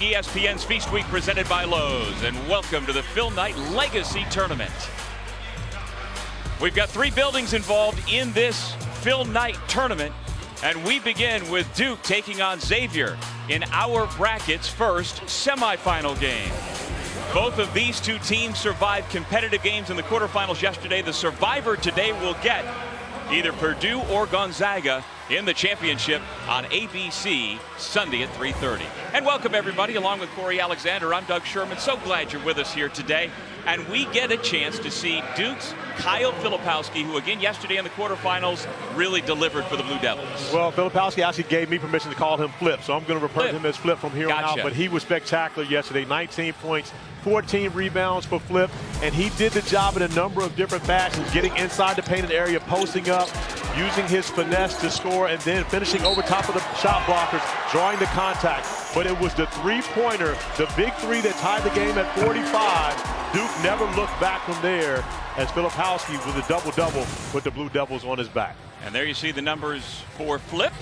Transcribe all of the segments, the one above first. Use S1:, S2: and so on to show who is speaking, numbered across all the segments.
S1: ESPN's Feast Week presented by Lowe's, and welcome to the Phil Knight Legacy Tournament. We've got 3 buildings involved in this Phil Knight tournament, and we begin with Duke taking on Xavier in our bracket's first semifinal game. Both of these 2 teams survived competitive games in the quarterfinals yesterday. The survivor today will get either Purdue or Gonzaga in the championship on ABC Sunday at 3:30. And welcome everybody, along with Corey Alexander. I'm Doug Sherman. So glad you're with us here today. And we get a chance to see Duke's Kyle Filipowski, who again yesterday in the quarterfinals really delivered for the Blue Devils.
S2: Well, Filipowski actually gave me permission to call him Flip, so I'm going to refer to him as Flip from here on out. But he was spectacular yesterday. 19 points, 14 rebounds for Flip, and he did the job in a number of different fashions, getting inside the painted area, posting up, using his finesse to score, and then finishing over top of the shot blockers, drawing the contact. But it was the three-pointer, the big 3 that tied the game at 45. Duke never looked back from there as Filipowski with a double-double put the Blue Devils on his back.
S1: And there you see the numbers for Flip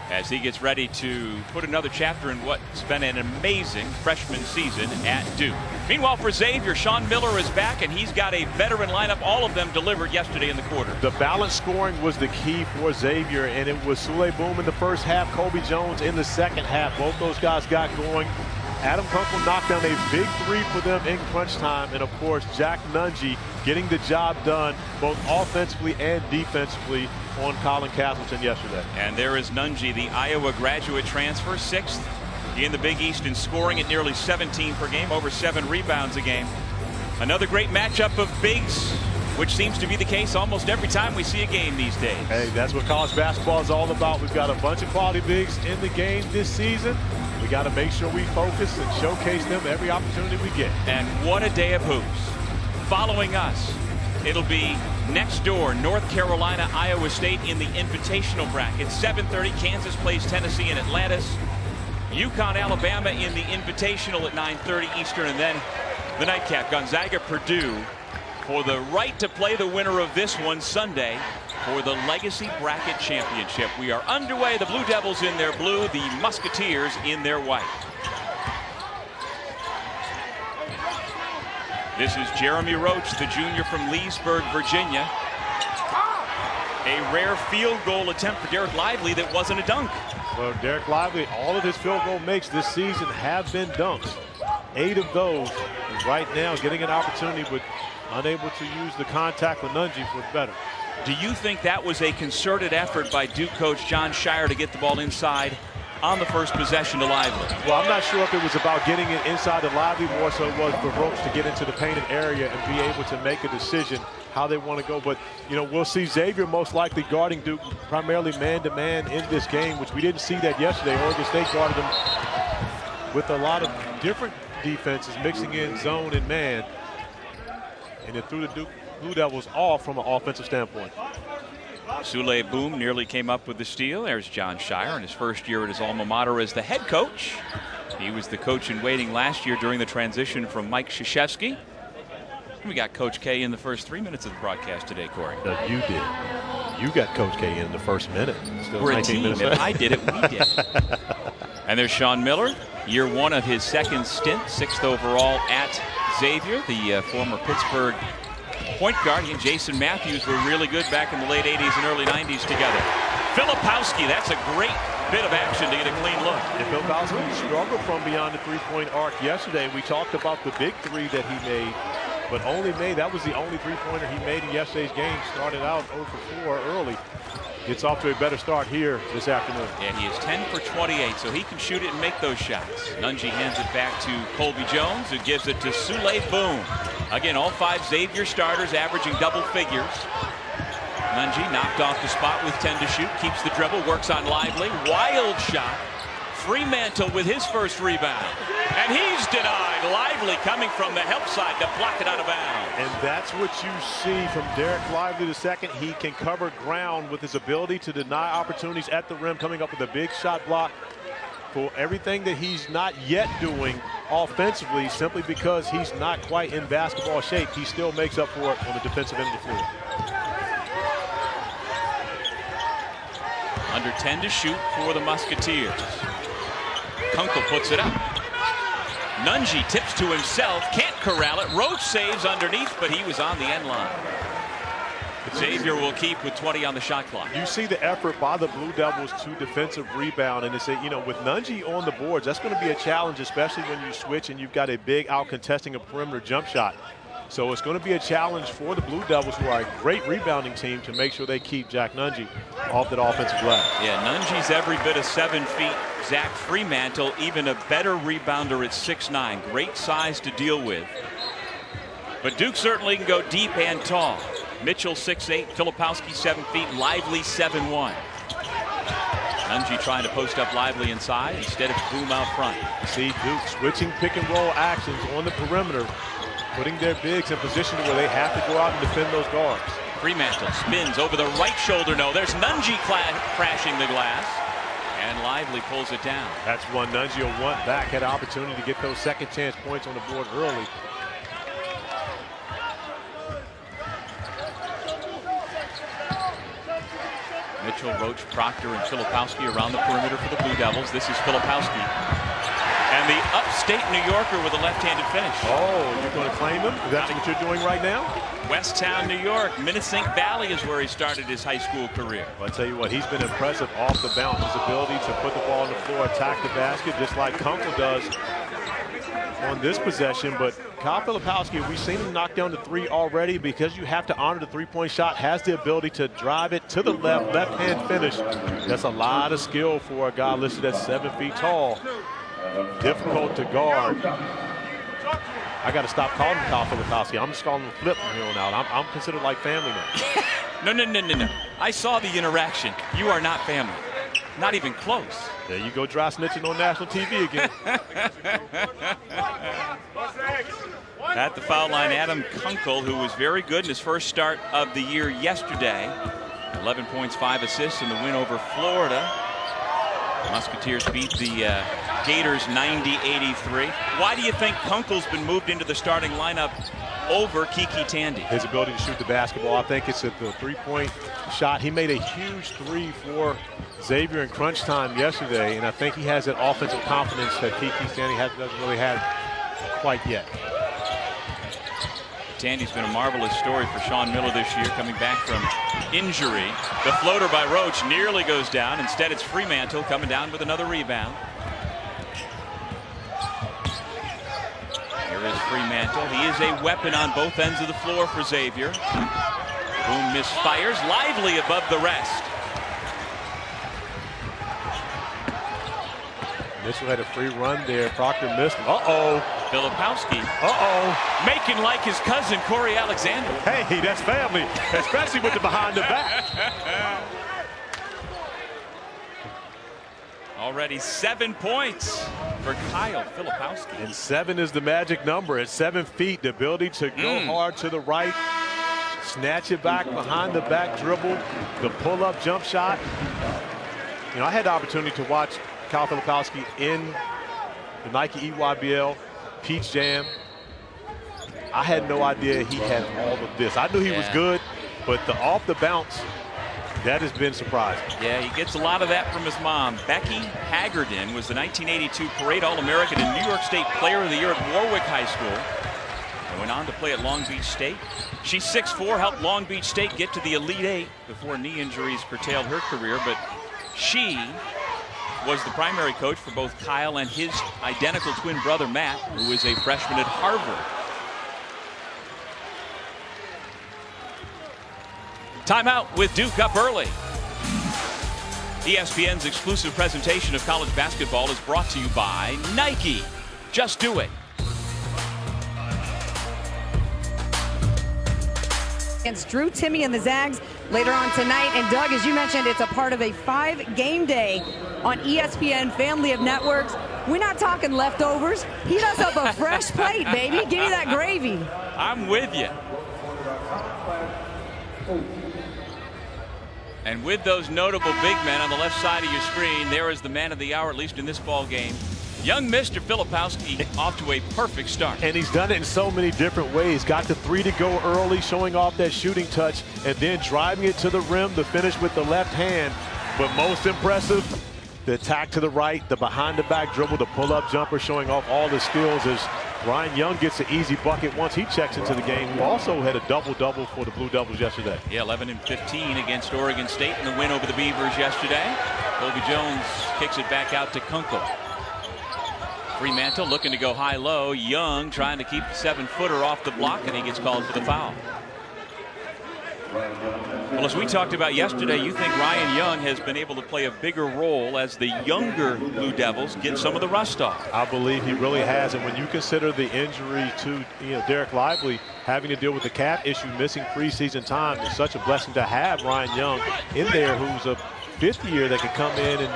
S1: as he gets ready to put another chapter in what's been an amazing freshman season at Duke. Meanwhile, for Xavier, Sean Miller is back, and he's got a veteran lineup. All of them delivered yesterday in the quarter.
S2: The balanced scoring was the key for Xavier, and it was Sule Boom in the first half, Kobe Jones in the second half. Both those guys got going. Adam Kunkel knocked down a big 3 for them in crunch time, and of course Jack Nunge getting the job done both offensively and defensively on Colin Castleton yesterday.
S1: And there is Nunge, the Iowa graduate transfer, 6th in the Big East in scoring at nearly 17 per game, over 7 rebounds a game. Another great matchup of bigs, which seems to be the case almost every time we see a game these days.
S2: Hey, that's what college basketball is all about. We've got a bunch of quality bigs in the game this season. We got to make sure we focus and showcase them every opportunity we get.
S1: And what a day of hoops. Following us, it'll be next door, North Carolina, Iowa State in the invitational bracket. 7:30, Kansas plays Tennessee in Atlantis. UConn, Alabama in the invitational at 9:30 Eastern. And then the nightcap, Gonzaga, Purdue, for the right to play the winner of this one Sunday for the Legacy Bracket Championship. We are underway. The Blue Devils in their blue, the Musketeers in their white. This is Jeremy Roach, the junior from Leesburg, Virginia. A rare field goal attempt for Derek Lively that wasn't a dunk.
S2: Well, Derek Lively, all of his field goal makes this season have been dunks. 8 of those. Right now getting an opportunity, but unable to use the contact with Nunge for better.
S1: Do you think that was a concerted effort by Duke coach John Shire to get the ball inside on the first possession to Lively?
S2: Well, I'm not sure if it was about getting it inside to Lively more so it was for Roach to get into the painted area and be able to make a decision how they want to go. But, you know, we'll see Xavier most likely guarding Duke primarily man-to-man in this game, which we didn't see that yesterday. Oregon State guarded them with a lot of different defenses, mixing in zone and man. And it threw the Duke Blue Devils off from an offensive standpoint.
S1: Sule Boom nearly came up with the steal. There's John Shire in his first year at his alma mater as the head coach. He was the coach in waiting last year during the transition from Mike Krzyzewski. We got Coach K in the first 3 minutes of the broadcast today, Corey.
S2: No, you did. You got Coach K in the first minute. Still
S1: We're a team. If I did it, we did. And there's Sean Miller, year 1 of his second stint, 6th overall at Xavier, the former Pittsburgh point guard. He and Jason Matthews were really good back in the late 80s and early 90s together. Filipowski, that's a great bit of action to get a clean look.
S2: And Filipowski struggled from beyond the three-point arc yesterday. We talked about the big 3 that he made, but that was the only three-pointer he made in yesterday's game. Started out 0 for 4 early. Gets off to a better start here this afternoon.
S1: And he is 10 for 28, so he can shoot it and make those shots. Nunge hands it back to Colby Jones, who gives it to Sule Boom. Again, all 5 Xavier starters averaging double figures. Nunge knocked off the spot with 10 to shoot, keeps the dribble, works on Lively. Wild shot. Fremantle with his first rebound. And he's denied. Lively coming from the help side to block it out of bounds.
S2: And that's what you see from Derek Lively II. He can cover ground with his ability to deny opportunities at the rim, coming up with a big shot block. For everything that he's not yet doing offensively, simply because he's not quite in basketball shape, he still makes up for it on the defensive end of the floor.
S1: Under 10 to shoot for the Musketeers. Kunkel puts it up. Nunji tips to himself, can't corral it. Roach saves underneath, but he was on the end line. Xavier will keep with 20 on the shot clock.
S2: You see the effort by the Blue Devils to defensive rebound, and it's a, with Nunji on the boards, that's going to be a challenge, especially when you switch and you've got a big out contesting a perimeter jump shot. So it's going to be a challenge for the Blue Devils, who are a great rebounding team, to make sure they keep Jack Nunji off that offensive glass.
S1: Yeah, Nunji's every bit of 7 feet. Zach Fremantle, even a better rebounder at 6'9". Great size to deal with. But Duke certainly can go deep and tall. Mitchell 6'8", Filipowski 7 feet, Lively 7'1". Nunji trying to post up Lively inside. Instead it's Boom out front.
S2: See Duke switching pick and roll actions on the perimeter, putting their bigs in position where they have to go out and defend those guards.
S1: Fremantle spins over the right shoulder. No, there's Nunji crashing the glass. And Lively pulls it down.
S2: That's one Nunji will want back. Had an opportunity to get those second chance points on the board early.
S1: Mitchell, Roach, Proctor, and Filipowski around the perimeter for the Blue Devils. This is Filipowski. And the upstate New Yorker with a left-handed finish.
S2: Oh, you're going to claim him? That's what you're doing right now?
S1: Westtown, New York. Minnesink Valley is where he started his high school career.
S2: Well, I tell you what, he's been impressive off the bounce. His ability to put the ball on the floor, attack the basket, just like Kunkel does on this possession. But Kyle Filipowski, we've seen him knock down the 3 already, because you have to honor the three-point shot, has the ability to drive it to the left-hand finish. That's a lot of skill for a guy listed at 7 feet tall. Difficult to guard. I got to stop calling him Kyle Filipowski. I'm just calling him Flip from here on out. I'm considered like family now.
S1: No. I saw the interaction. You are not family. Not even close.
S2: There you go, dry snitching on national TV again.
S1: At the foul line, Adam Kunkel, who was very good in his first start of the year yesterday. 11 points, 5 assists in the win over Florida. Musketeers beat the Gators 90-83. Why do you think Kunkel's been moved into the starting lineup over Kiki Tandy?
S2: His ability to shoot the basketball. I think it's at the three-point shot. He made a huge 3 for Xavier in crunch time yesterday, and I think he has that offensive confidence that Kiki Tandy doesn't really have quite yet.
S1: Tandy's been a marvelous story for Sean Miller this year, coming back from injury. The floater by Roach nearly goes down. Instead, it's Fremantle coming down with another rebound. Here is Fremantle. He is a weapon on both ends of the floor for Xavier. Boom misfires. Lively above the rest.
S2: Mitchell had a free run there. Proctor missed him. Uh-oh.
S1: Filipowski.
S2: Uh-oh.
S1: Making like his cousin, Corey Alexander.
S2: Hey, that's family, especially with the behind the back.
S1: Already 7 points for Kyle Filipowski.
S2: And 7 is the magic number. At 7 feet, the ability to go hard to the right, snatch it back behind the back dribble, the pull-up jump shot. I had the opportunity to watch Kyle Filipowski in the Nike EYBL Peach Jam. I had no idea he had all of this. I knew he was good, but the off the bounce, that has been surprising.
S1: Yeah, he gets a lot of that from his mom. Becky Haggerden was the 1982 Parade All-American and New York State Player of the Year at Warwick High School. And went on to play at Long Beach State. She's 6'4", helped Long Beach State get to the Elite Eight before knee injuries curtailed her career, but she was the primary coach for both Kyle and his identical twin brother Matt, who is a freshman at Harvard. Timeout with Duke up early. ESPN's exclusive presentation of college basketball is brought to you by Nike. Just do it.
S3: Against Drew Timme and the Zags later on tonight. And Doug, as you mentioned, it's a part of a 5-game day on ESPN family of networks. We're not talking leftovers. Heat us up a fresh plate, baby. Give me that gravy.
S1: I'm with you. And with those notable big men on the left side of your screen, there is the man of the hour, at least in this ball game. Young Mr. Filipowski off to a perfect start.
S2: And he's done it in so many different ways. Got the 3 to go early, showing off that shooting touch, and then driving it to the rim to finish with the left hand. But most impressive, The attack to the right, the behind-the-back dribble, the pull-up jumper, showing off all the skills as Ryan Young gets an easy bucket once he checks into the game. Who also had a double-double for the Blue Devils yesterday.
S1: Yeah, 11 and 15 against Oregon State in the win over the Beavers yesterday. Colby Jones kicks it back out to Kunkel. Fremantle looking to go high-low. Young trying to keep the 7-footer off the block, and he gets called for the foul. Well, as we talked about yesterday, you think Ryan Young has been able to play a bigger role as the younger Blue Devils get some of the rust off.
S2: I believe he really has, and when you consider the injury to Derek Lively having to deal with the calf issue, missing preseason time, it's such a blessing to have Ryan Young in there, who's a fifth year that can come in and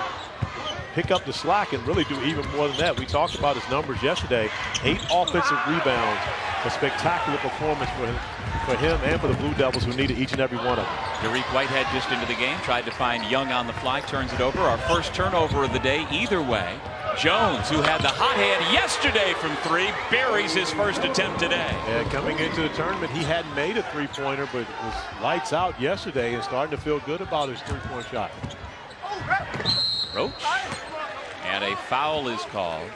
S2: pick up the slack and really do even more than that. We talked about his numbers yesterday. 8 offensive rebounds, a spectacular performance for him and for the Blue Devils, who needed each and every one of them.
S1: Derek Whitehead just into the game, tried to find Young on the fly, turns it over. Our first turnover of the day either way. Jones, who had the hot hand yesterday from 3, buries his first attempt today.
S2: Yeah, coming into the tournament, he hadn't made a three-pointer, but was lights out yesterday and starting to feel good about his three-point shot.
S1: Roach, and a foul is called.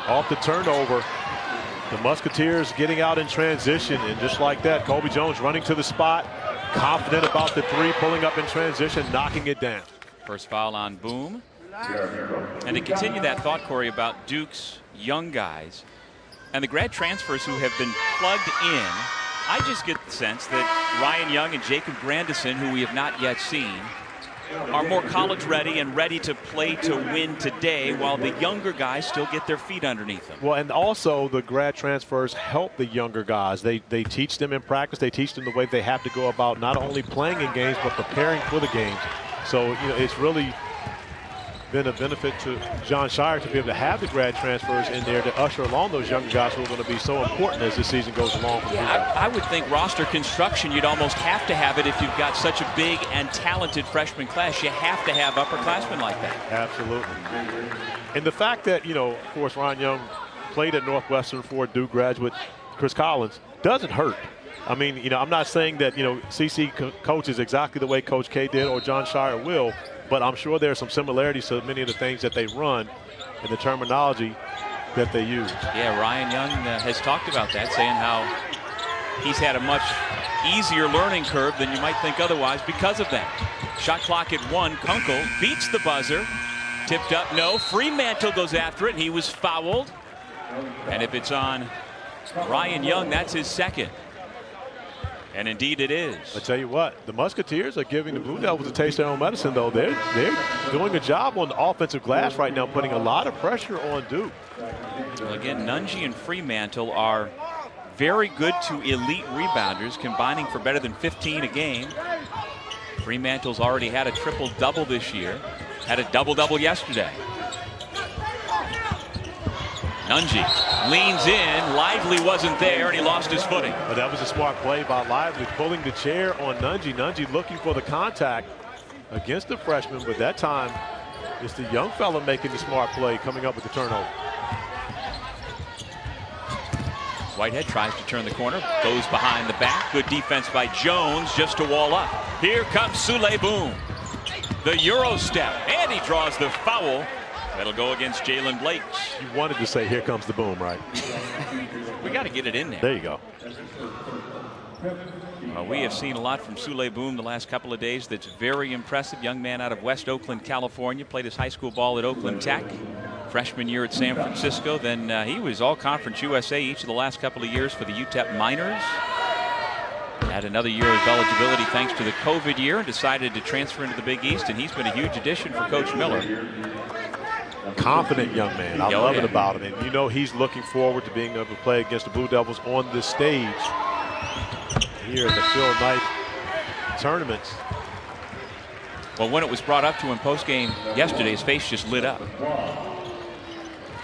S2: Off the turnover, the Musketeers getting out in transition, and just like that, Colby Jones running to the spot, confident about the 3, pulling up in transition, knocking it down.
S1: First foul on Boom. And to continue that thought, Corey, about Duke's young guys and the grad transfers who have been plugged in, I just get the sense that Ryan Young and Jacob Grandison, who we have not yet seen, are more college ready and ready to play to win today, while the younger guys still get their feet underneath them.
S2: Well, and also the grad transfers help the younger guys. They teach them in practice. They teach them the way they have to go about not only playing in games but preparing for the games. So it's really been a benefit to John Shire to be able to have the grad transfers in there to usher along those younger guys who are going to be so important as the season goes along.
S1: Yeah, I would think roster construction, you'd almost have to have it if you've got such a big and talented freshman class. You have to have upperclassmen like that.
S2: Absolutely. And the fact that, of course, Ryan Young played at Northwestern for a Duke graduate, Chris Collins, doesn't hurt. I mean, I'm not saying that, CC coaches exactly the way Coach K did or John Shire will, but I'm sure there are some similarities to many of the things that they run and the terminology that they use.
S1: Yeah, Ryan Young has talked about that, saying how he's had a much easier learning curve than you might think otherwise because of that. Shot clock at 1. Kunkel beats the buzzer. Tipped up, no. Fremantle goes after it, and he was fouled. And if it's on Ryan Young, that's his second. And indeed it is.
S2: I tell you what, the Musketeers are giving the Blue Devils a taste of their own medicine, though. They're doing a job on the offensive glass right now, putting a lot of pressure on Duke.
S1: Well, again, Nungy and Fremantle are very good to elite rebounders, combining for better than 15 a game. Fremantle's already had a triple-double this year, had a double-double yesterday. Nungy leans in. Lively wasn't there, and he lost his footing.
S2: But that was a smart play by Lively, pulling the chair on Nungy. Nungy looking for the contact against the freshman, but that time it's the young fella making the smart play, coming up with the turnover.
S1: Whitehead tries to turn the corner, goes behind the back. Good defense by Jones just to wall up. Here comes Sule Boom. The Euro step, and he draws the foul. That'll go against Jalen Blakes.
S2: You wanted to say, here comes the boom, right?
S1: We got to get it in there.
S2: There you go.
S1: We have seen a lot from Sule Boom the last couple of days that's very impressive. Young man out of West Oakland, California. Played his high school ball at Oakland Tech. Freshman year at San Francisco. Then he was All-Conference USA each of the last couple of years for the UTEP Miners. Had another year of eligibility thanks to the COVID year and decided to transfer into the Big East, and he's been a huge addition for Coach Miller.
S2: Confident young man. I love it about him. And he's looking forward to being able to play against the Blue Devils on this stage here in the Phil Knight tournaments.
S1: Well, when it was brought up to him post-game yesterday, his face just lit up.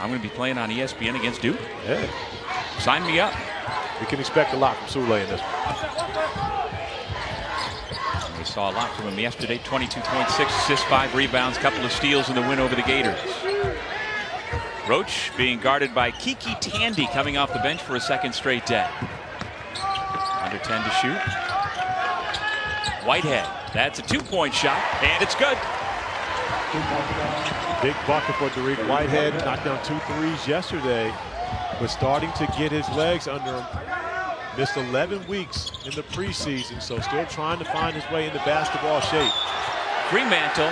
S1: I'm going to be playing on ESPN against Duke.
S2: Yeah.
S1: Sign me up.
S2: We can expect a lot from Sule in this one.
S1: We saw a lot from him yesterday. 22.6 assists, 5 rebounds, couple of steals in the win over the Gators. Roach being guarded by Kiki Tandy, coming off the bench for a second straight day. Under 10 to shoot. Whitehead, that's a 2-point shot, and it's good.
S2: Big bucket for Derek Whitehead. Knocked down 2 threes yesterday, but starting to get his legs under him. Missed 11 weeks in the preseason, so still trying to find his way into basketball shape.
S1: Fremantle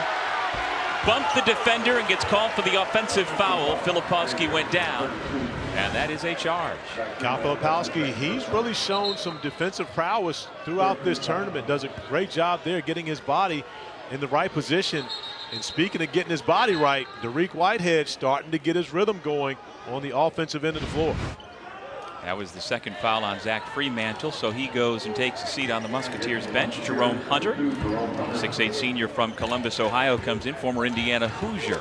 S1: bumped the defender and gets called for the offensive foul. Filipowski went down, and that is a charge.
S2: Kyle Filipowski, he's really shown some defensive prowess throughout this tournament. Does a great job there getting his body in the right position. And speaking of getting his body right, Derek Whitehead starting to get his rhythm going on the offensive end of the floor.
S1: That was the second foul on Zach Fremantle, so he goes and takes a seat on the Musketeers bench. Jerome Hunter, 6'8" senior from Columbus, Ohio, comes in, former Indiana Hoosier.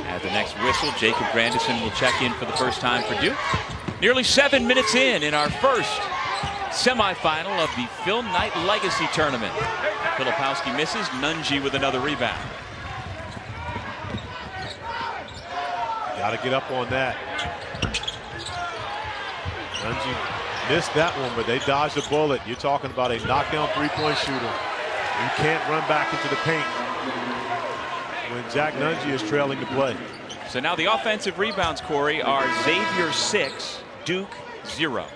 S1: At the next whistle, Jacob Grandison will check in for the first time for Duke. Nearly 7 minutes in our first semifinal of the Phil Knight Legacy Tournament. Filipowski misses, Nunji with another rebound.
S2: Got to get up on that. Nunji missed that one, but they dodged the bullet. You're talking about a knockdown three-point shooter. You can't run back into the paint when Jack Nunji is trailing the play.
S1: So now the offensive rebounds, Corey, are Xavier 6, Duke 0.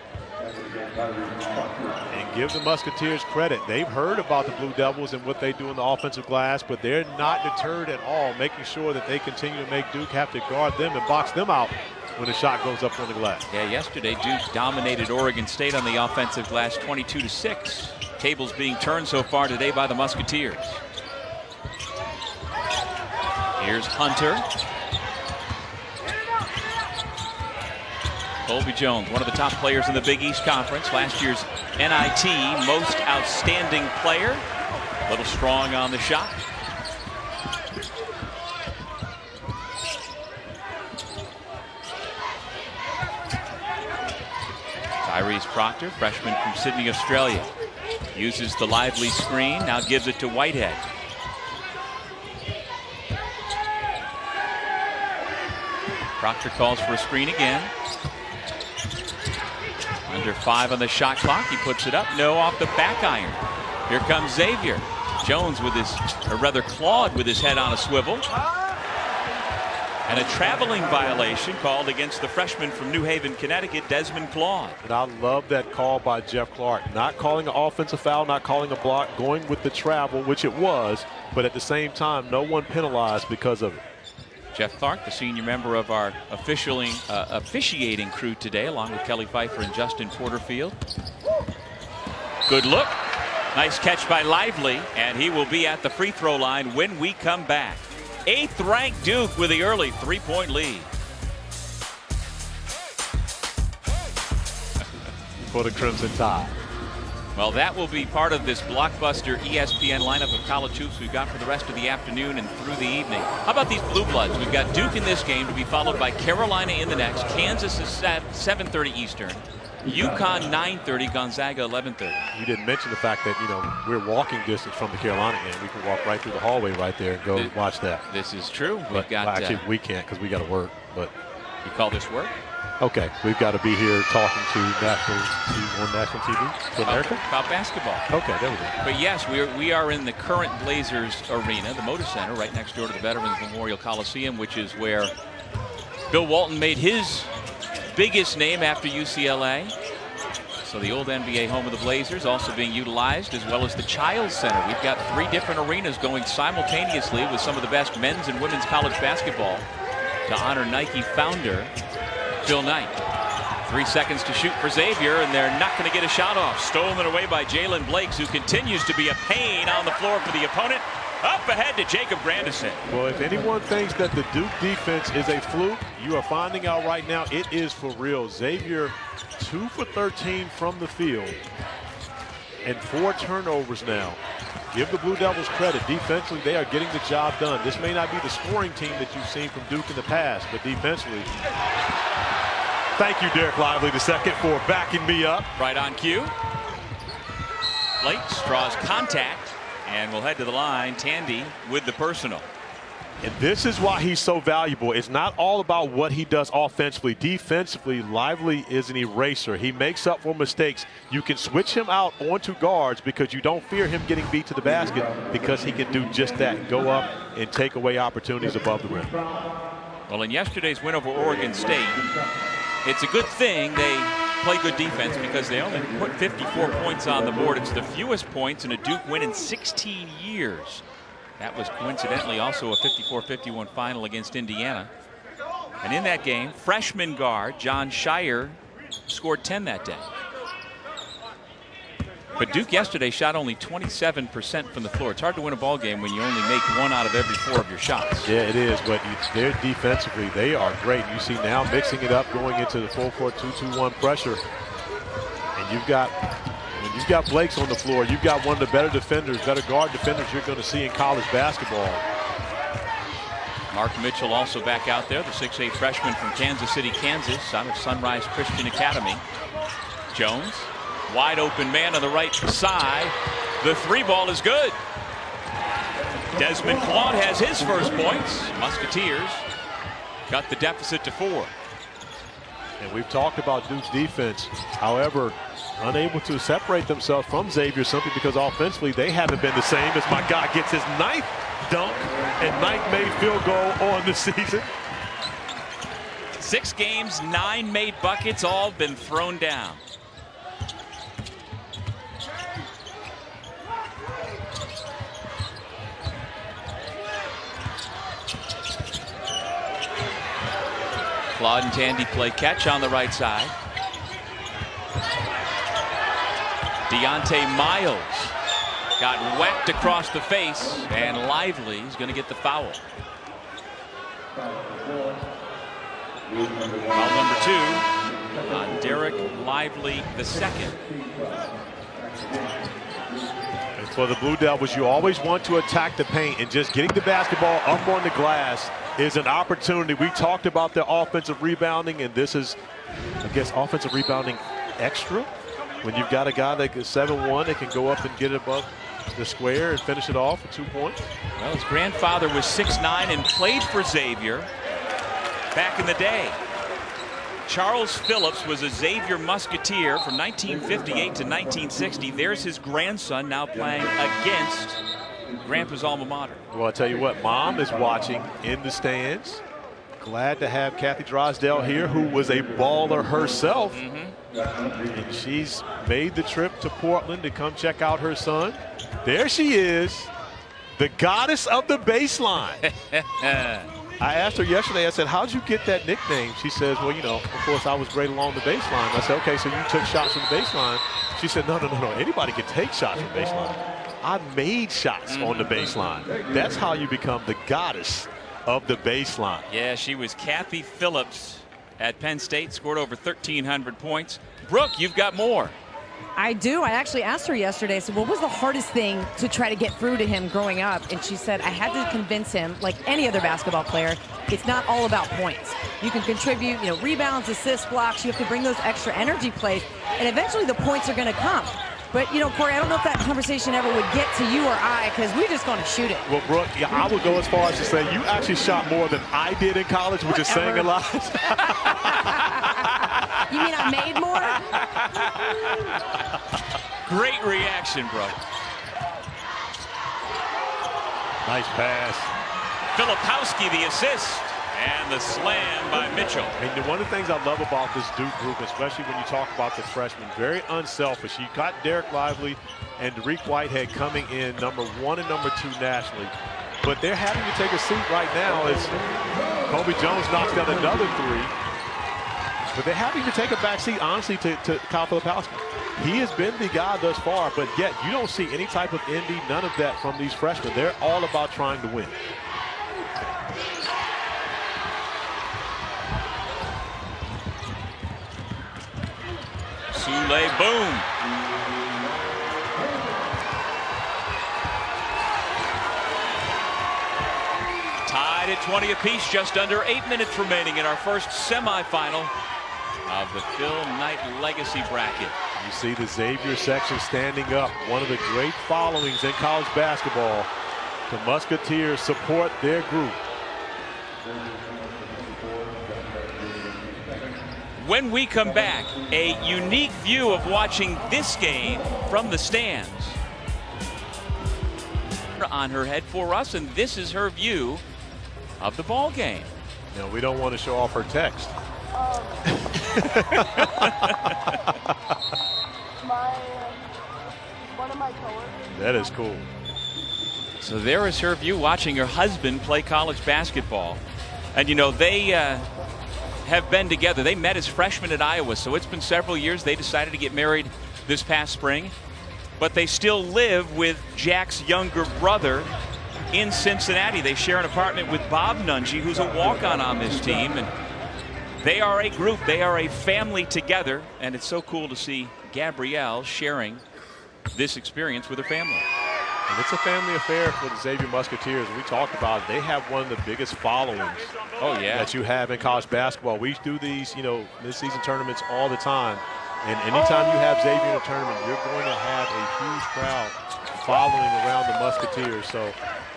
S2: And give the Musketeers credit. They've heard about the Blue Devils and what they do in the offensive glass, but they're not deterred at all, making sure that they continue to make Duke have to guard them and box them out when the shot goes up on the glass.
S1: Yeah, yesterday Duke dominated Oregon State on the offensive glass 22-6. Tables being turned so far today by the Musketeers. Here's Hunter. Colby Jones, one of the top players in the Big East Conference, last year's NIT Most Outstanding Player. A little strong on the shot. Tyrese Proctor, freshman from Sydney, Australia, uses the lively screen, now gives it to Whitehead. Proctor calls for a screen again. Under 5 on the shot clock. He puts it up. No, off the back iron. Here comes Xavier. Jones with his, or rather Claude with his head on a swivel. And a traveling violation called against the freshman from New Haven, Connecticut, Desmond Claude.
S2: And I love that call by Jeff Clark. Not calling an offensive foul, not calling a block, going with the travel, which it was, but at the same time, no one penalized because of it.
S1: Jeff Clark, the senior member of our officiating crew today, along with Kelly Pfeiffer and Justin Porterfield. Good look. Nice catch by Lively, and he will be at the free throw line when we come back. 8th ranked Duke with the early 3-point lead.
S2: For the Crimson Tide.
S1: Well, that will be part of this blockbuster ESPN lineup of college hoops we've got for the rest of the afternoon and through the evening. How about these Blue Bloods? We've got Duke in this game to be followed by Carolina in the next. Kansas is at 7:30 Eastern. UConn 9:30, Gonzaga 11:30.
S2: You didn't mention the fact that, you know, we're walking distance from the Carolina game. We can walk right through the hallway right there and go watch that.
S1: This is true.
S2: We've got, well, actually, we can't because we got to work. But
S1: you call this work?
S2: Okay, we've got to be here talking to national TV to America
S1: about basketball.
S2: Okay, there we go.
S1: But yes, we are in the current Blazers arena, the Moda Center, right next door to the Veterans Memorial Coliseum, which is where Bill Walton made his biggest name after UCLA. So the old NBA home of the Blazers also being utilized, as well as the Childs Center. We've got 3 different arenas going simultaneously with some of the best men's and women's college basketball to honor Nike founder Phil Knight. 3 seconds to shoot for Xavier, and they're not going to get a shot off. Stolen away by Jalen Blakes, who continues to be a pain on the floor for the opponent. Up ahead to Jacob Grandison.
S2: Well, if anyone thinks that the Duke defense is a fluke, you are finding out right now it is for real. Xavier 2 for 13 from the field and 4 turnovers now. Give the Blue Devils credit. Defensively, they are getting the job done. This may not be the scoring team that you've seen from Duke in the past, but defensively. Thank you, Derek Lively II, for backing me up.
S1: Right on cue. Blakes draws contact and will head to the line. Tandy with the personal.
S2: And this is why he's so valuable. It's not all about what he does offensively. Defensively, Lively is an eraser. He makes up for mistakes. You can switch him out onto guards because you don't fear him getting beat to the basket because he can do just that, go up and take away opportunities above the rim.
S1: Well, in yesterday's win over Oregon State, it's a good thing they play good defense because they only put 54 points on the board. It's the fewest points in a Duke win in 16 years. That was coincidentally also a 54-51 final against Indiana. And in that game, freshman guard John Shire scored 10 that day. But Duke yesterday shot only 27% from the floor. It's hard to win a ball game when you only make 1 out of every 4 of your shots.
S2: Yeah, it is, but they're defensively, they are great. You see now mixing it up, going into the full court 2-2-1 pressure. And you've got Blake's on the floor, you've got one of the better defenders, better guard defenders you're going to see in college basketball.
S1: Mark Mitchell also back out there, the 6'8 freshman from Kansas City, Kansas, out of Sunrise Christian Academy. Jones, wide open man on the right side. The 3 ball is good. Desmond Claude has his first points. Musketeers got the deficit to 4.
S2: And we've talked about Duke's defense. However, unable to separate themselves from Xavier simply because offensively they haven't been the same as my guy gets his 9th dunk and 9th made field goal on the season.
S1: 6 games, 9 made buckets, all been thrown down. Claude and Tandy play catch on the right side. Deontay Miles got whacked across the face, and Lively is going to get the foul. Foul number 2 on Derek Lively II.
S2: And for the Blue Devils, you always want to attack the paint, and just getting the basketball up on the glass is an opportunity. We talked about their offensive rebounding, and this is, I guess, offensive rebounding extra. When you've got a guy that is 7'1", that can go up and get it above the square and finish it off for 2 points.
S1: Well, his grandfather was 6'9" and played for Xavier back in the day. Charles Phillips was a Xavier Musketeer from 1958 to 1960. There's his grandson now playing against Grandpa's alma mater.
S2: Well, I'll tell you what, Mom is watching in the stands. Glad to have Kathy Drysdale here, who was a baller herself. And she's made the trip to Portland to come check out her son. There she is, the goddess of the baseline. I asked her yesterday, I said, how'd you get that nickname? She says, well, you know, of course I was great along the baseline. I said, okay, so you took shots from the baseline. She said, no. Anybody can take shots from the baseline. I made shots on the baseline. That's how you become the goddess of the baseline.
S1: Yeah, she was Kathy Phillips at Penn State, scored over 1,300 points. Brooke, you've got more.
S3: I do. I actually asked her yesterday, I said, what was the hardest thing to try to get through to him growing up? And she said, I had to convince him, like any other basketball player, it's not all about points. You can contribute, you know, rebounds, assists, blocks. You have to bring those extra energy plays, and eventually the points are going to come. But, you know, Corey, I don't know if that conversation ever would get to you or I, because we're just going to shoot it.
S2: Well, Brooke, yeah, I would go as far as to say you actually shot more than I did in college, which is saying a lot.
S3: You mean I made more?
S1: Great reaction, Brooke.
S2: Nice pass.
S1: Filipowski the assist, and the slam by Mitchell.
S2: And one of the things I love about this Duke group, especially when you talk about the freshmen, very unselfish. You got Derek Lively and Derek Whitehead coming in #1 and #2 nationally. But they're having to take a seat right now as Kobe Jones knocks down another 3. But they're having to take a back seat, honestly, to Kyle Filipowski. He has been the guy thus far, but yet you don't see any type of envy, none of that from these freshmen. They're all about trying to win.
S1: Sule, boom. Tied at 20 apiece, just under 8 minutes remaining in our first semifinal of the Phil Knight Legacy Bracket.
S2: You see the Xavier section standing up, one of the great followings in college basketball. The Musketeers support their group.
S1: When we come back, a unique view of watching this game from the stands. On her head for us, and this is her view of the ball game.
S2: No, we don't want to show off her text.
S4: One of my coworkers.
S2: That is cool.
S1: So there is her view watching her husband play college basketball. And you know, they have been together. They met as freshmen at Iowa, so it's been several years. They decided to get married this past spring. But they still live with Jack's younger brother in Cincinnati. They share an apartment with Bob Nungy, who's a walk-on on this team. And they are a group. They are a family together. And it's so cool to see Gabrielle sharing this experience with her family.
S2: And it's a family affair for the Xavier Musketeers. We talked about it. They have one of the biggest followings that you have in college basketball. We do these, mid-season tournaments all the time. And anytime you have Xavier in a tournament, you're going to have a huge crowd following around the Musketeers. So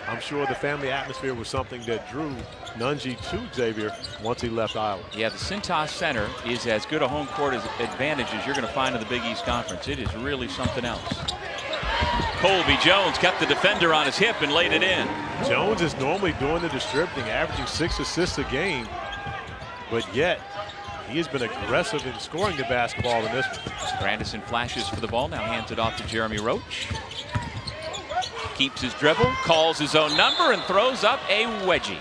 S2: I'm sure the family atmosphere was something that drew Nungy to Xavier once he left Iowa.
S1: Yeah, the Cintas Center is as good a home court advantage as you're going to find in the Big East Conference. It is really something else. Colby Jones kept the defender on his hip and laid it in.
S2: Jones is normally doing the distributing, averaging 6 assists a game, but yet he has been aggressive in scoring the basketball in this one.
S1: Grandison flashes for the ball, now hands it off to Jeremy Roach. Keeps his dribble, calls his own number, and throws up a wedgie.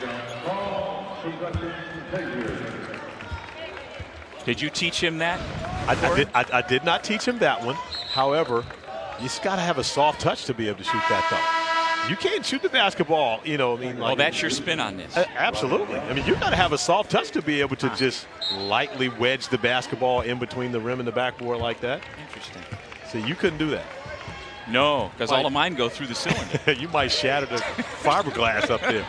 S1: Did you teach him that?
S2: I did not teach him that one. However, you just got to have a soft touch to be able to shoot that though. You can't shoot the basketball,
S1: Well, that's your spin on this.
S2: Absolutely. I mean, you got to have a soft touch to be able to just lightly wedge the basketball in between the rim and the backboard like that.
S1: Interesting.
S2: So you couldn't do that.
S1: No, because all of mine go through the cylinder.
S2: You might shatter the fiberglass up there.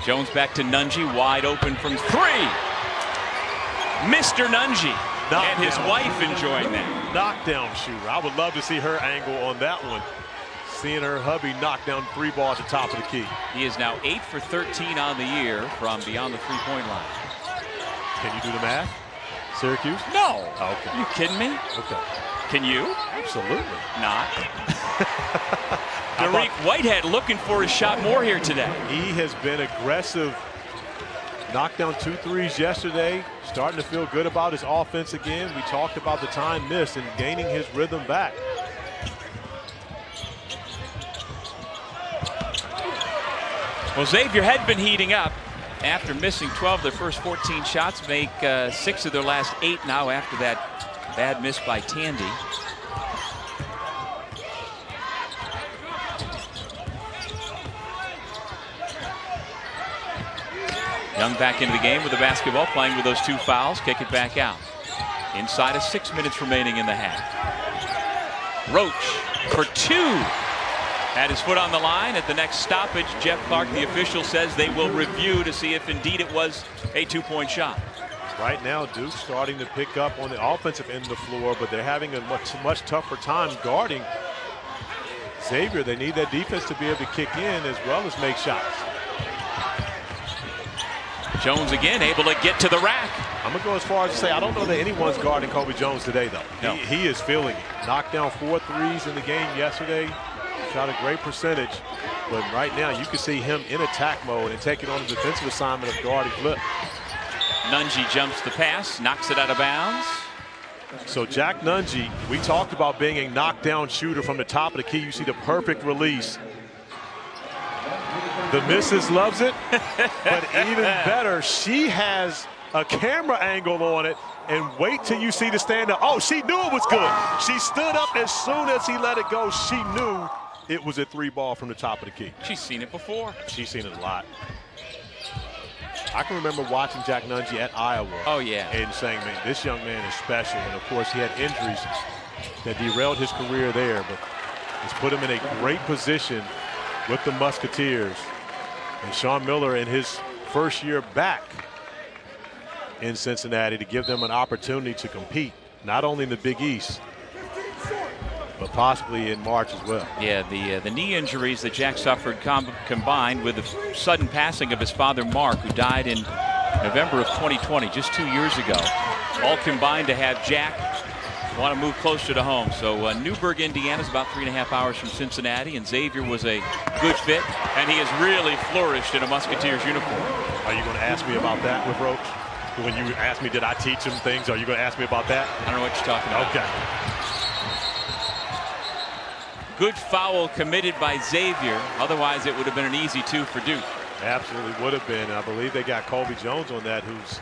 S1: Jones back to Nungy, wide open from three. Mr. Nungy and his wife enjoying that.
S2: Knockdown shooter. I would love to see her angle on that one. Seeing her hubby knock down 3 balls at the top of the key.
S1: He is now 8 for 13 on the year from beyond the three-point line.
S2: Can you do the math? Syracuse?
S1: No.
S2: Oh, okay.
S1: Are you kidding me?
S2: Okay.
S1: Can you?
S2: Absolutely.
S1: Not. Derek Whitehead looking for his shot more here today.
S2: He has been aggressive. Knocked down 2 threes yesterday. Starting to feel good about his offense again. We talked about the time missed and gaining his rhythm back.
S1: Well, Xavier had been heating up after missing 12 of their first 14 shots, make 6 of their last 8 now after that bad miss by Tandy. Young back into the game with the basketball, playing with those 2 fouls, kick it back out. Inside of 6 minutes remaining in the half. Roach for 2. Had his foot on the line at the next stoppage. Jeff Clark, the official, says they will review to see if indeed it was a 2-point shot.
S2: Right now, Duke's starting to pick up on the offensive end of the floor, but they're having a much tougher time guarding Xavier. They need that defense to be able to kick in as well as make shots.
S1: Jones again able to get to the rack.
S2: I'm going to go as far as to say I don't know that anyone's guarding Colby Jones today, though.
S1: No.
S2: He is feeling it. Knocked down 4 threes in the game yesterday. Shot a great percentage. But right now, you can see him in attack mode and taking on the defensive assignment of guarding Flip.
S1: Nungy jumps the pass, knocks it out of bounds.
S2: So Jack Nungy, we talked about being a knockdown shooter from the top of the key. You see the perfect release. The missus loves it, but even better, she has a camera angle on it, and wait till you see the stand up. Oh, she knew it was good. She stood up as soon as he let it go. She knew it was a 3-ball from the top of the key.
S1: She's seen it before.
S2: She's seen it a lot. I can remember watching Jack Nungy at Iowa.
S1: Oh, yeah.
S2: And saying, man, this young man is special. And, of course, he had injuries that derailed his career there, but it's put him in a great position with the Musketeers. And Sean Miller in his first year back in Cincinnati to give them an opportunity to compete, not only in the Big East, but possibly in March as well.
S1: Yeah, the knee injuries that Jack suffered combined with the sudden passing of his father, Mark, who died in November of 2020, just 2 years ago, all combined to have Jack want to move closer to home. So Newburgh, Indiana is about 3.5 hours from Cincinnati, and Xavier was a good fit, and he has really flourished in a Musketeers uniform.
S2: Are you going to ask me about that with Roach? When you asked me, did I teach him things? Are you going to ask me about that?
S1: I don't know what you're talking about.
S2: Okay.
S1: Good foul committed by Xavier. Otherwise, it would have been an easy 2 for Duke.
S2: Absolutely would have been. I believe they got Colby Jones on that, who's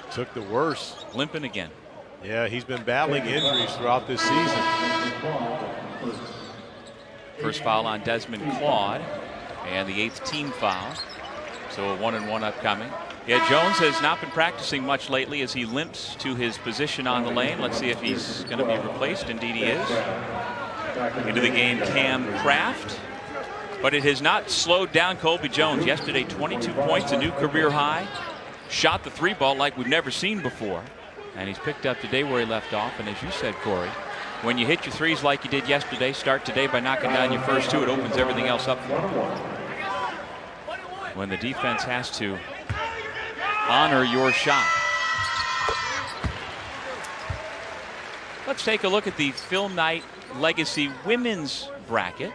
S2: took the worst.
S1: Limping again.
S2: Yeah, he's been battling injuries throughout this season.
S1: First foul on Desmond Claude, and the 8th team foul. So a 1-and-1 upcoming. Yeah, Jones has not been practicing much lately as he limps to his position on the lane. Let's see if he's going to be replaced. Indeed he is. Into the game, Cam Kraft. But it has not slowed down Colby Jones. Yesterday, 22 points, a new career high. Shot the 3-ball like we've never seen before. And he's picked up today where he left off. And as you said, Corey, when you hit your threes like you did yesterday, start today by knocking down your first 2. It opens everything else up for you. When the defense has to honor your shot. Let's take a look at the Film Night Legacy Women's Bracket.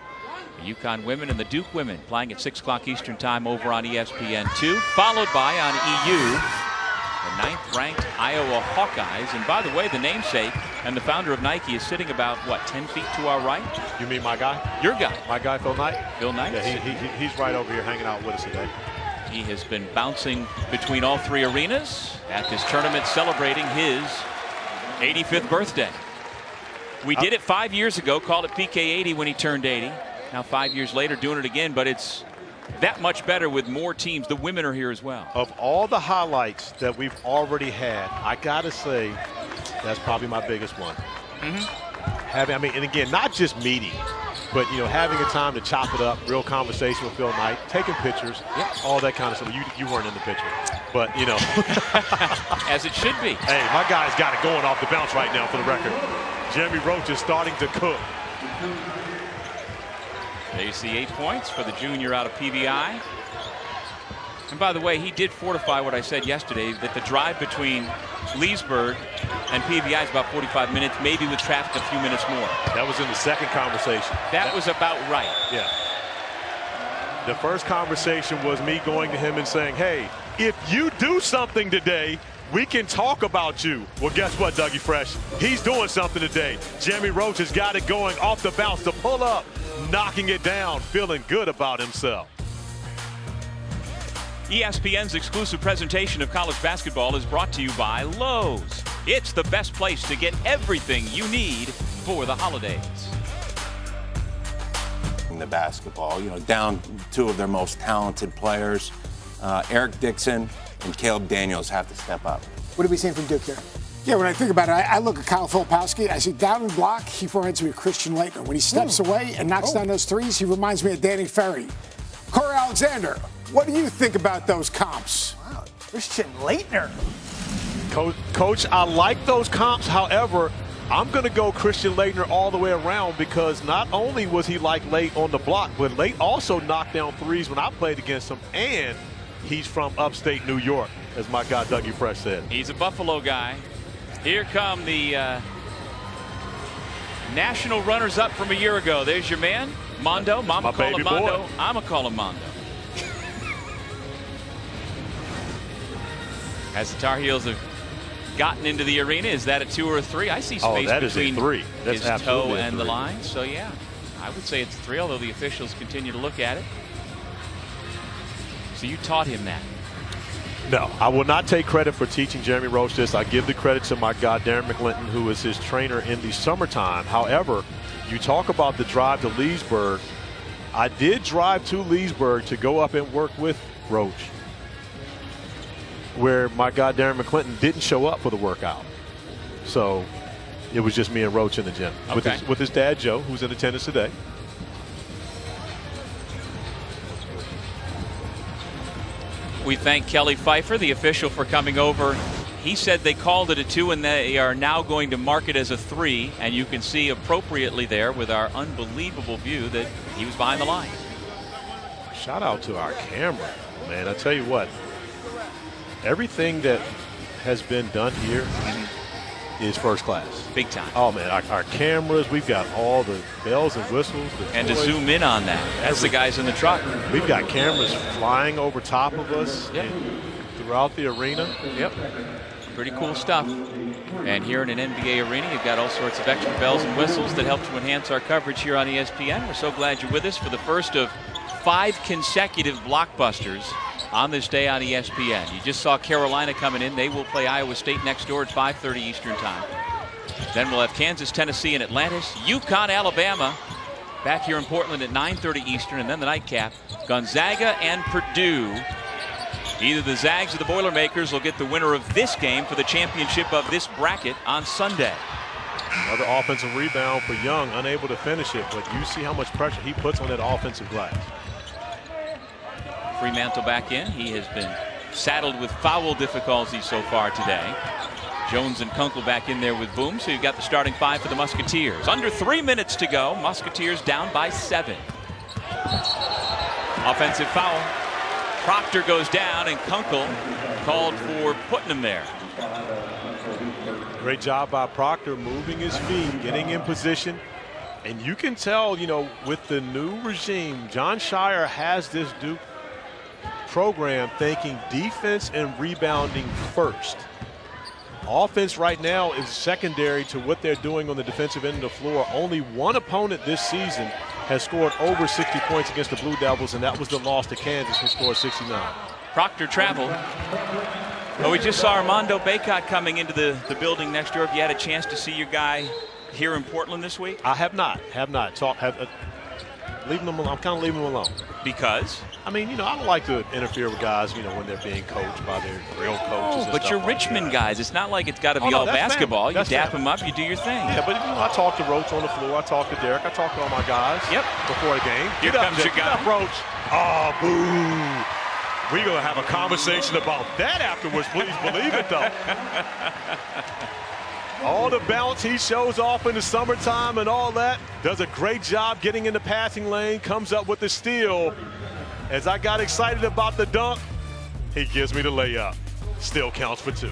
S1: The UConn women and the Duke women playing at 6 o'clock Eastern Time over on ESPN2, followed by on EU, the 9th-ranked Iowa Hawkeyes. And by the way, the namesake and the founder of Nike is sitting about, what, 10 feet to our right?
S2: You mean my guy?
S1: Your guy.
S2: My guy, Phil Knight?
S1: Phil Knight.
S2: Yeah, he's right over here hanging out with us today.
S1: He has been bouncing between all 3 arenas at this tournament celebrating his 85th birthday. We did it 5 years ago, called it PK 80 when he turned 80. Now 5 years later doing it again, but it's that much better with more teams. The women are here as well.
S2: Of all the highlights that we've already had, I gotta say that's probably my biggest one. And again, not just meeting, but having a time to chop it up, real conversation with Phil Knight, taking pictures, all that kind of stuff. You weren't in the picture, but
S1: as it should be.
S2: Hey, my guy's got it going off the bounce right now for the record. Jeremy Roach is starting to cook.
S1: There you see 8 points for the junior out of PBI. And by the way, he did fortify what I said yesterday, that the drive between Leesburg and PBI is about 45 minutes, maybe with traffic a few minutes more.
S2: That was in the second conversation.
S1: That was about right.
S2: Yeah. The first conversation was me going to him and saying, hey, if you do something today, we can talk about you. Well, guess what, Dougie Fresh? He's doing something today. Jeremy Roach has got it going off the bounce to pull up, knocking it down, feeling good about himself.
S1: ESPN's exclusive presentation of college basketball is brought to you by Lowe's. It's the best place to get everything you need for the holidays.
S4: In the basketball, down 2 of their most talented players, Eric Dixon and Caleb Daniels have to step up.
S5: What are we seeing from Duke here? Yeah, when I think about it, I look at Kyle Filipowski. I see down in block, he reminds me of Christian Laettner. When he steps away and knocks down those threes, he reminds me of Danny Ferry. Corey Alexander, what do you think about those comps?
S6: Wow, Christian Laettner.
S2: Coach, I like those comps. However, I'm going to go Christian Laettner all the way around because not only was he like Late on the block, but Late also knocked down threes when I played against him, and he's from upstate New York, as my guy Dougie Fresh said.
S1: He's a Buffalo guy. Here come the national runners-up from a year ago. There's your man, Mondo. Mama call him Mondo.
S2: Boy.
S1: I'ma call him Mondo. As the Tar Heels have gotten into the arena, is that a 2 or a 3? I see space between his toe and the line. So yeah, I would say it's a 3, although the officials continue to look at it. So you taught him that?
S2: No, I will not take credit for teaching Jeremy Roach this. I give the credit to my guy, Darren McClinton, who is his trainer in the summertime. However, you talk about the drive to Leesburg. I did drive to Leesburg to go up and work with Roach, where my guy, Darren McClinton, didn't show up for the workout. So it was just me and Roach in the gym with his dad, Joe, who's in attendance today.
S1: We thank Kelly Pfeiffer, the official, for coming over He said they called it a 2 and they are now going to mark it as a 3, and you can see appropriately there with our unbelievable view that he was behind the line.
S2: Shout out to our camera, man. I tell you what, everything that has been done here is first class.
S1: Big time.
S2: Oh, man, our cameras, we've got all the bells and whistles.
S1: And toys. To zoom in on that, that's the guys in the truck.
S2: We've got cameras flying over top of us throughout the arena.
S1: Yep. Pretty cool stuff. And here in an NBA arena, you've got all sorts of extra bells and whistles that help to enhance our coverage here on ESPN. We're so glad you're with us for the first of 5 consecutive blockbusters on this day on ESPN. You just saw Carolina coming in. They will play Iowa State next door at 5:30 Eastern time. Then we'll have Kansas, Tennessee, and Atlantis. UConn, Alabama, back here in Portland at 9:30 Eastern. And then the nightcap, Gonzaga and Purdue. Either the Zags or the Boilermakers will get the winner of this game for the championship of this bracket on Sunday.
S2: Another offensive rebound for Young, unable to finish it, but you see how much pressure he puts on that offensive glass.
S1: Fremantle back in. He has been saddled with foul difficulties so far today. Jones and Kunkel back in there with Boom, so you've got the starting 5 for the Musketeers. Under 3 minutes to go. Musketeers down by 7. Offensive foul. Proctor goes down, and Kunkel called for putting him there.
S2: Great job by Proctor, moving his feet, getting in position. And you can tell, you know, with the new regime, John Shire has this Duke program thinking defense and rebounding first. Offense right now is secondary to what they're doing on the defensive end of the floor. Only one opponent this season has scored over 60 points against the Blue Devils, and that was the loss to Kansas, who scored 69.
S1: Proctor traveled. Well, we just saw Armando Bacot coming into the building next door. Have you had a chance to see your guy here in Portland this week?
S2: I have not. Leaving them alone. I'm kind of leaving them alone.
S1: Because?
S2: I mean, you know, I don't like to interfere with guys, you know, when they're being coached by their real coaches.
S1: Oh, but you're Richmond guys. It's not like it's got to be all basketball. You dap them up, you do your thing.
S2: Yeah, but you know, I talk to Roach on the floor. I talk to Derek. I talk to all my guys.
S1: Yep.
S2: Before the game.
S1: Here comes your guy.
S2: Get up, Roach. Oh, boo. We're going to have a conversation about that afterwards. Please believe it, though. All the bounce he shows off in the summertime and all that. Does a great job getting in the passing lane. Comes up with the steal. As I got excited about the dunk, he gives me the layup. Still counts for 2.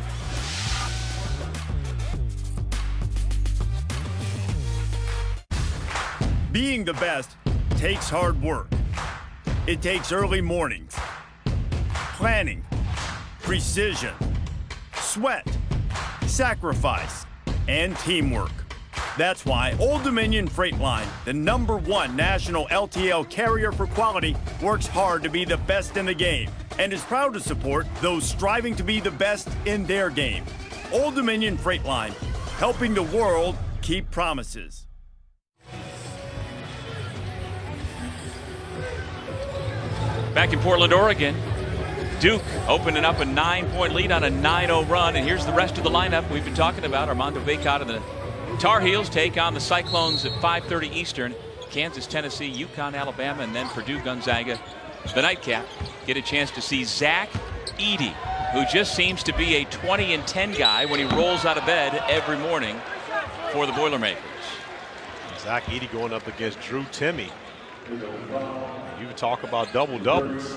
S7: Being the best takes hard work. It takes early mornings, planning, precision, sweat, sacrifice, and teamwork. That's why Old Dominion Freight Line, the #1 national LTL carrier for quality, works hard to be the best in the game and is proud to support those striving to be the best in their game. Old Dominion Freight Line, helping the world keep promises.
S1: Back in Portland, Oregon, Duke opening up a 9-point lead on a 9-0 run, and here's the rest of the lineup we've been talking about. Armando Bacot and the Tar Heels take on the Cyclones at 5:30 Eastern. Kansas, Tennessee, UConn, Alabama, and then Purdue, Gonzaga. The nightcap. Get a chance to see Zach Edey, who just seems to be a 20-10 guy when he rolls out of bed every morning for the Boilermakers.
S2: Zach Edey going up against Drew Timme. You talk about double-doubles.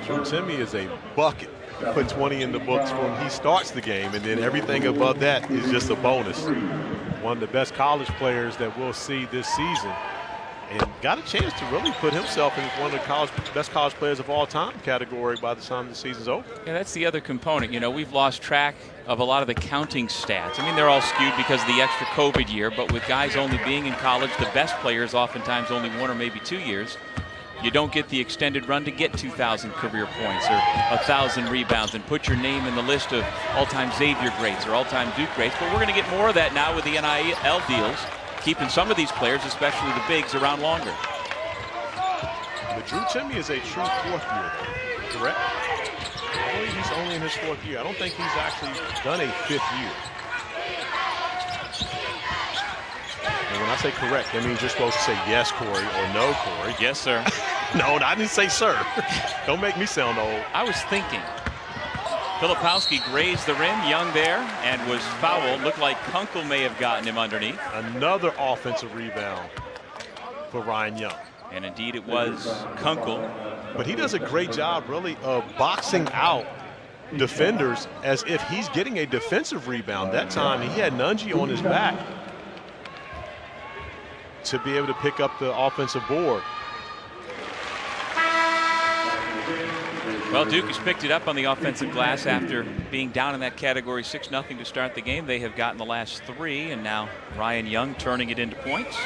S2: Drew Timme is a bucket. Put 20 in the books when he starts the game, and then everything above that is just a bonus. One of the best college players that we'll see this season, and got a chance to really put himself in one of the best college players of all time category by the time the season's over.
S1: Yeah, that's the other component. You know, we've lost track of a lot of the counting stats. I mean, they're all skewed because of the extra COVID year, but with guys only being in college, the best players oftentimes only 1 or maybe 2 years. You don't get the extended run to get 2,000 career points or 1,000 rebounds and put your name in the list of all-time Xavier greats or all-time Duke greats. But we're going to get more of that now with the NIL deals, keeping some of these players, especially the bigs, around longer.
S2: But Drew Timme is a true 4th year, correct? I believe he's only in his 4th year. I don't think he's actually done a 5th year. And when I say correct, that means you're supposed to say yes, Corey, or no, Corey.
S1: Yes, sir.
S2: No, I didn't say sir. Don't make me sound old.
S1: I was thinking. Filipowski grazed the rim, Young there, and was fouled. Looked like Kunkel may have gotten him underneath.
S2: Another offensive rebound for Ryan Young.
S1: And indeed it was Kunkel.
S2: But he does a great job really of boxing out defenders as if he's getting a defensive rebound. That time he had Nunji on his back to be able to pick up the offensive board.
S1: Well, Duke has picked it up on the offensive glass after being down in that category 6-0 to start the game. They have gotten the last 3, and now Ryan Young turning it into points.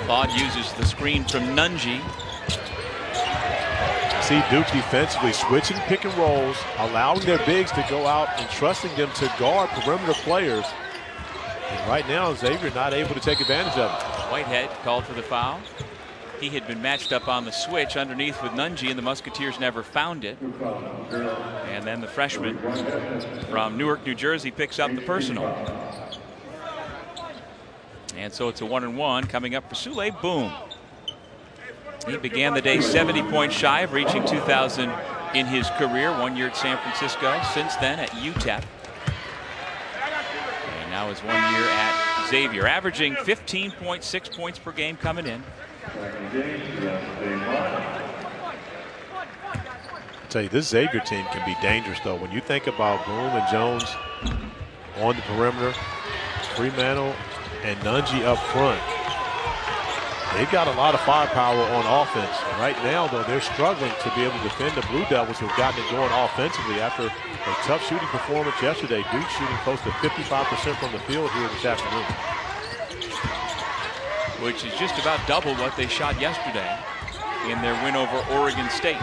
S1: Claude uses the screen from Nunji.
S2: See Duke defensively switching pick and rolls, allowing their bigs to go out and trusting them to guard perimeter players. And right now, Xavier not able to take advantage of it.
S1: Whitehead called for the foul. He had been matched up on the switch underneath with Nunji, and the Musketeers never found it. And then the freshman from Newark, New Jersey picks up the personal. And so it's a 1-and-1 coming up for Sule Boom. He began the day 70 points shy of reaching 2,000 in his career. 1 year at San Francisco, since then at UTEP. And now is 1 year at Xavier, averaging 15.6 points per game coming in.
S2: I tell you, this Xavier team can be dangerous, though. When you think about Boom and Jones on the perimeter, Fremantle and Nunji up front, they've got a lot of firepower on offense. And right now, though, they're struggling to be able to defend the Blue Devils, who've gotten it going offensively after a tough shooting performance yesterday. Duke shooting close to 55% from the field here this afternoon,
S1: which is just about double what they shot yesterday in their win over Oregon State.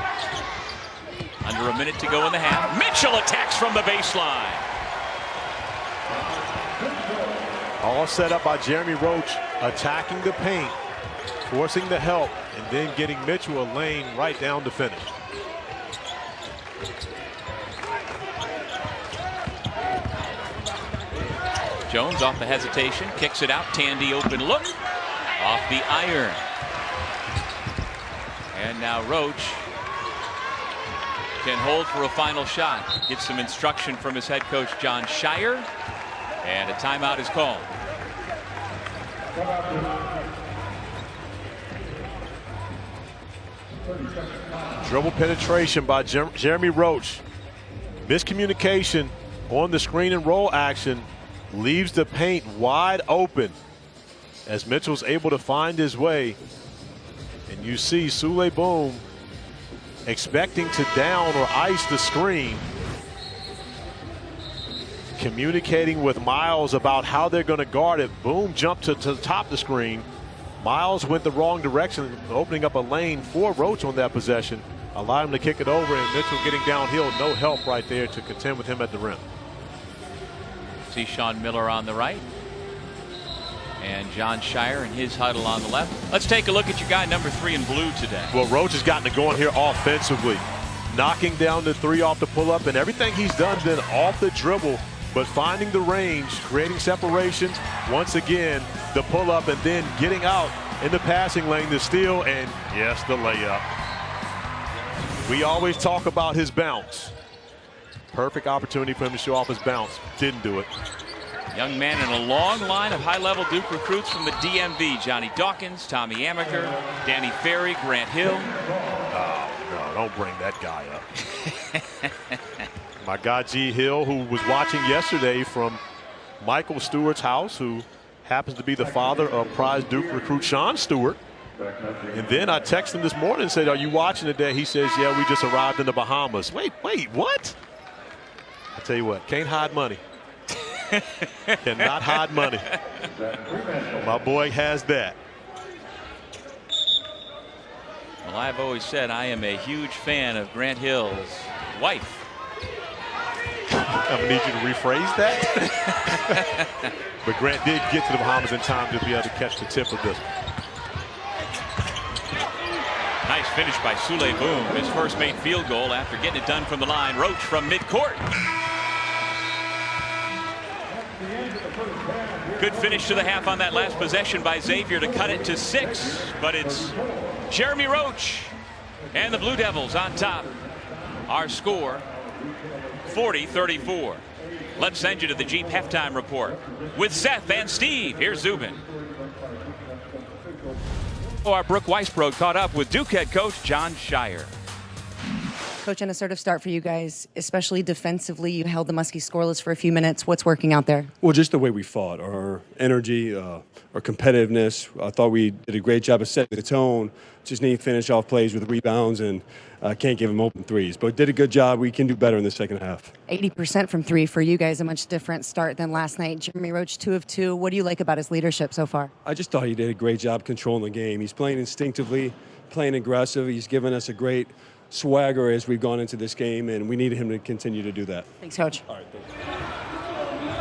S1: Under a minute to go in the half. Mitchell attacks from the baseline.
S2: All set up by Jeremy Roach, attacking the paint, forcing the help, and then getting Mitchell a lane right down to finish.
S1: Jones off the hesitation, kicks it out. Tandy open look, off the iron. And now Roach can hold for a final shot. Gets some instruction from his head coach, John Shire. And a timeout is called.
S2: Dribble penetration by Jeremy Roach. Miscommunication on the screen and roll action leaves the paint wide open as Mitchell's able to find his way. And you see Sule Boom expecting to down or ice the screen, communicating with Miles about how they're going to guard it. Boom jumped to the top of the screen. Miles went the wrong direction, opening up a lane for Roach on that possession, allowed him to kick it over, and Mitchell getting downhill, no help right there to contend with him at the rim.
S1: See Sean Miller on the right and John Shire in his huddle on the left. Let's take a look at your guy number 3 in blue today.
S2: Well, Roach has gotten it going here offensively, knocking down the 3 off the pull-up, and everything he's done been off the dribble, but finding the range, creating separation. Once again, the pull-up, and then getting out in the passing lane to steal, and yes, the layup. We always talk about his bounce. Perfect opportunity for him to show off his bounce. Didn't do it.
S1: Young man in a long line of high-level Duke recruits from the DMV. Johnny Dawkins, Tommy Amaker, Danny Ferry, Grant Hill.
S2: Oh, no, don't bring that guy up. My guy G. Hill, who was watching yesterday from Michael Stewart's house, who happens to be the father of prize Duke recruit Sean Stewart. And then I texted him this morning and said, "Are you watching today?" He says, "Yeah, we just arrived in the Bahamas." Wait, what? I tell you what, can't hide money. Cannot hide money. My boy has that.
S1: Well, I've always said I am a huge fan of Grant Hill's wife.
S2: I'm going to need you to rephrase that. But Grant did get to the Bahamas in time to be able to catch the tip of this.
S1: Nice finish by Sule Boom. His first made field goal after getting it done from the line. Roach from midcourt. Good finish to the half on that last possession by Xavier to cut it to 6, but it's Jeremy Roach and the Blue Devils on top. Our score 40-34. Let's send you to the Jeep halftime report with Seth and Steve. Here's Zubin. Our Brooke Weisbrod caught up with Duke head coach Jon Scheyer.
S3: Coach, an assertive start for you guys, especially defensively. You held the Muskies scoreless for a few minutes. What's working out there?
S8: Well, just the way we fought, our energy, our competitiveness. I thought we did a great job of setting the tone. Just need to finish off plays with rebounds and can't give them open threes. But did a good job. We can do better in the second half.
S3: 80% from 3 for you guys, a much different start than last night. Jeremy Roach, 2 of 2. What do you like about his leadership so far?
S8: I just thought he did a great job controlling the game. He's playing instinctively, playing aggressive. He's given us a great swagger as we've gone into this game, and we needed him to continue to do that.
S3: Thanks, Coach.
S8: All right, thanks.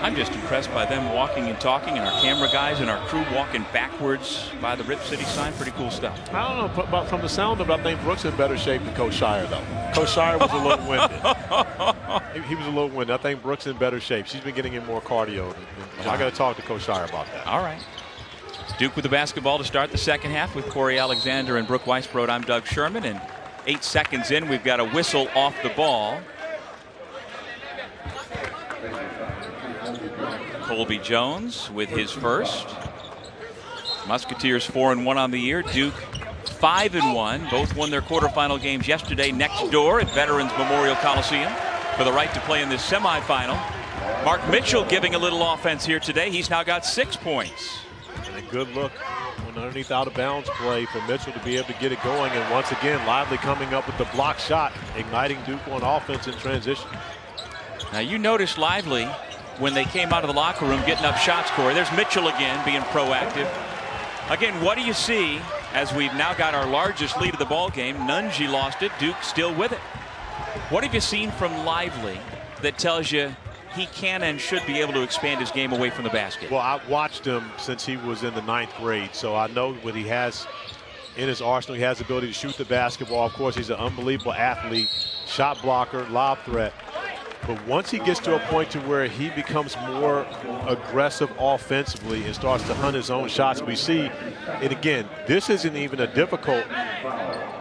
S1: I'm just impressed by them walking and talking, and our camera guys and our crew walking backwards by the Rip City sign. Pretty cool stuff.
S2: I don't know, but from the sound of it, I think Brooks in better shape than Coach Scheyer, though. Coach Scheyer was a little winded. He was a little winded. I think Brooks in better shape. She's been getting in more cardio. I got to talk to Coach Scheyer about that.
S1: All right. Duke with the basketball to start the second half with Corey Alexander and Brooke Weisbrod. I'm Doug Sherman, and 8 seconds in, we've got a whistle off the ball. Colby Jones with his first. Musketeers 4-1 on the year. Duke 5-1. Both won their quarterfinal games yesterday next door at Veterans Memorial Coliseum for the right to play in this semifinal. Mark Mitchell giving a little offense here today. He's now got 6 points.
S2: And a good look underneath out of bounds play for Mitchell to be able to get it going. And once again, Lively coming up with the block shot, igniting Duke on offense in transition.
S1: Now you noticed Lively when they came out of the locker room getting up shots, Corey. There's Mitchell again being proactive. Again, what do you see as we've now got our largest lead of the ball game? Nunji lost it. Duke still with it. What have you seen from Lively that tells you he can and should be able to expand his game away from the basket?
S2: Well, I've watched him since he was in the 9th grade, so I know what he has in his arsenal. He has the ability to shoot the basketball. Of course, he's an unbelievable athlete, shot blocker, lob threat. But once he gets to a point to where he becomes more aggressive offensively and starts to hunt his own shots, we see, and again, this isn't even a difficult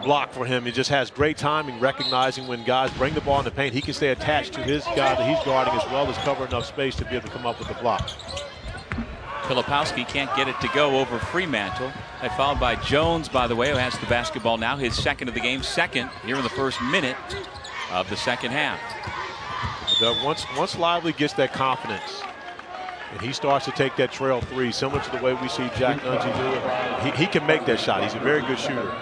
S2: block for him. He just has great timing, recognizing when guys bring the ball in the paint, he can stay attached to his guy that he's guarding as well as cover enough space to be able to come up with the block.
S1: Filipowski can't get it to go over Fremantle. That fouled by Jones, by the way, who has the basketball now, his second of the game, second here in the first minute of the second half.
S2: Once Lively gets that confidence and he starts to take that trail 3, similar to the way we see Jack Nunji do it, he can make that shot. He's a very good shooter.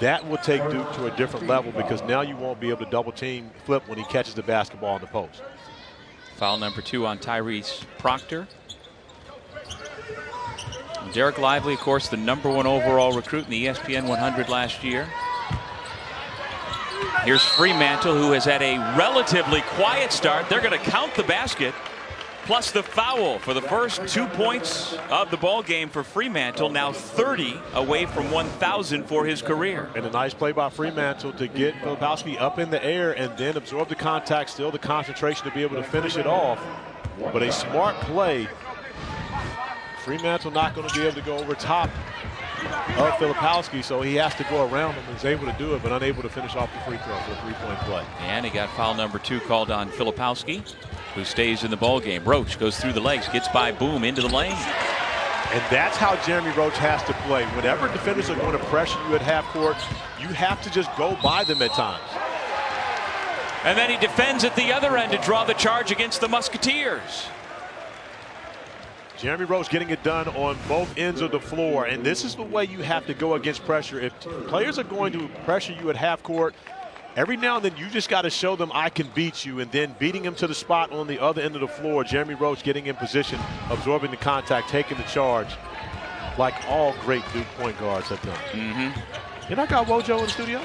S2: That will take Duke to a different level because now you won't be able to double team Flip when he catches the basketball in the post.
S1: Foul number 2 on Tyrese Proctor. Derek Lively, of course, the #1 overall recruit in the ESPN 100 last year. Here's Fremantle, who has had a relatively quiet start. They're going to count the basket, plus the foul for the first 2 points of the ball game for Fremantle. Now 30 away from 1,000 for his career.
S2: And a nice play by Fremantle to get Filipowski up in the air and then absorb the contact, still the concentration to be able to finish it off. But a smart play. Fremantle not going to be able to go over top of Filipowski, so he has to go around him and is able to do it, but unable to finish off the free throw for a 3-point play.
S1: And he got foul number 2 called on Filipowski, who stays in the ball game. Roach goes through the legs, gets by Boom into the lane.
S2: And that's how Jeremy Roach has to play. Whenever defenders are going to pressure you at half court, you have to just go by them at times.
S1: And then he defends at the other end to draw the charge against the Musketeers.
S2: Jeremy Roach getting it done on both ends of the floor, and this is the way you have to go against pressure. If players are going to pressure you at half court, every now and then you just got to show them I can beat you, and then beating him to the spot on the other end of the floor. Jeremy Roach getting in position, absorbing the contact, taking the charge, like all great Duke point guards have done.
S1: Mm-hmm.
S2: You know I got Wojo in the studio?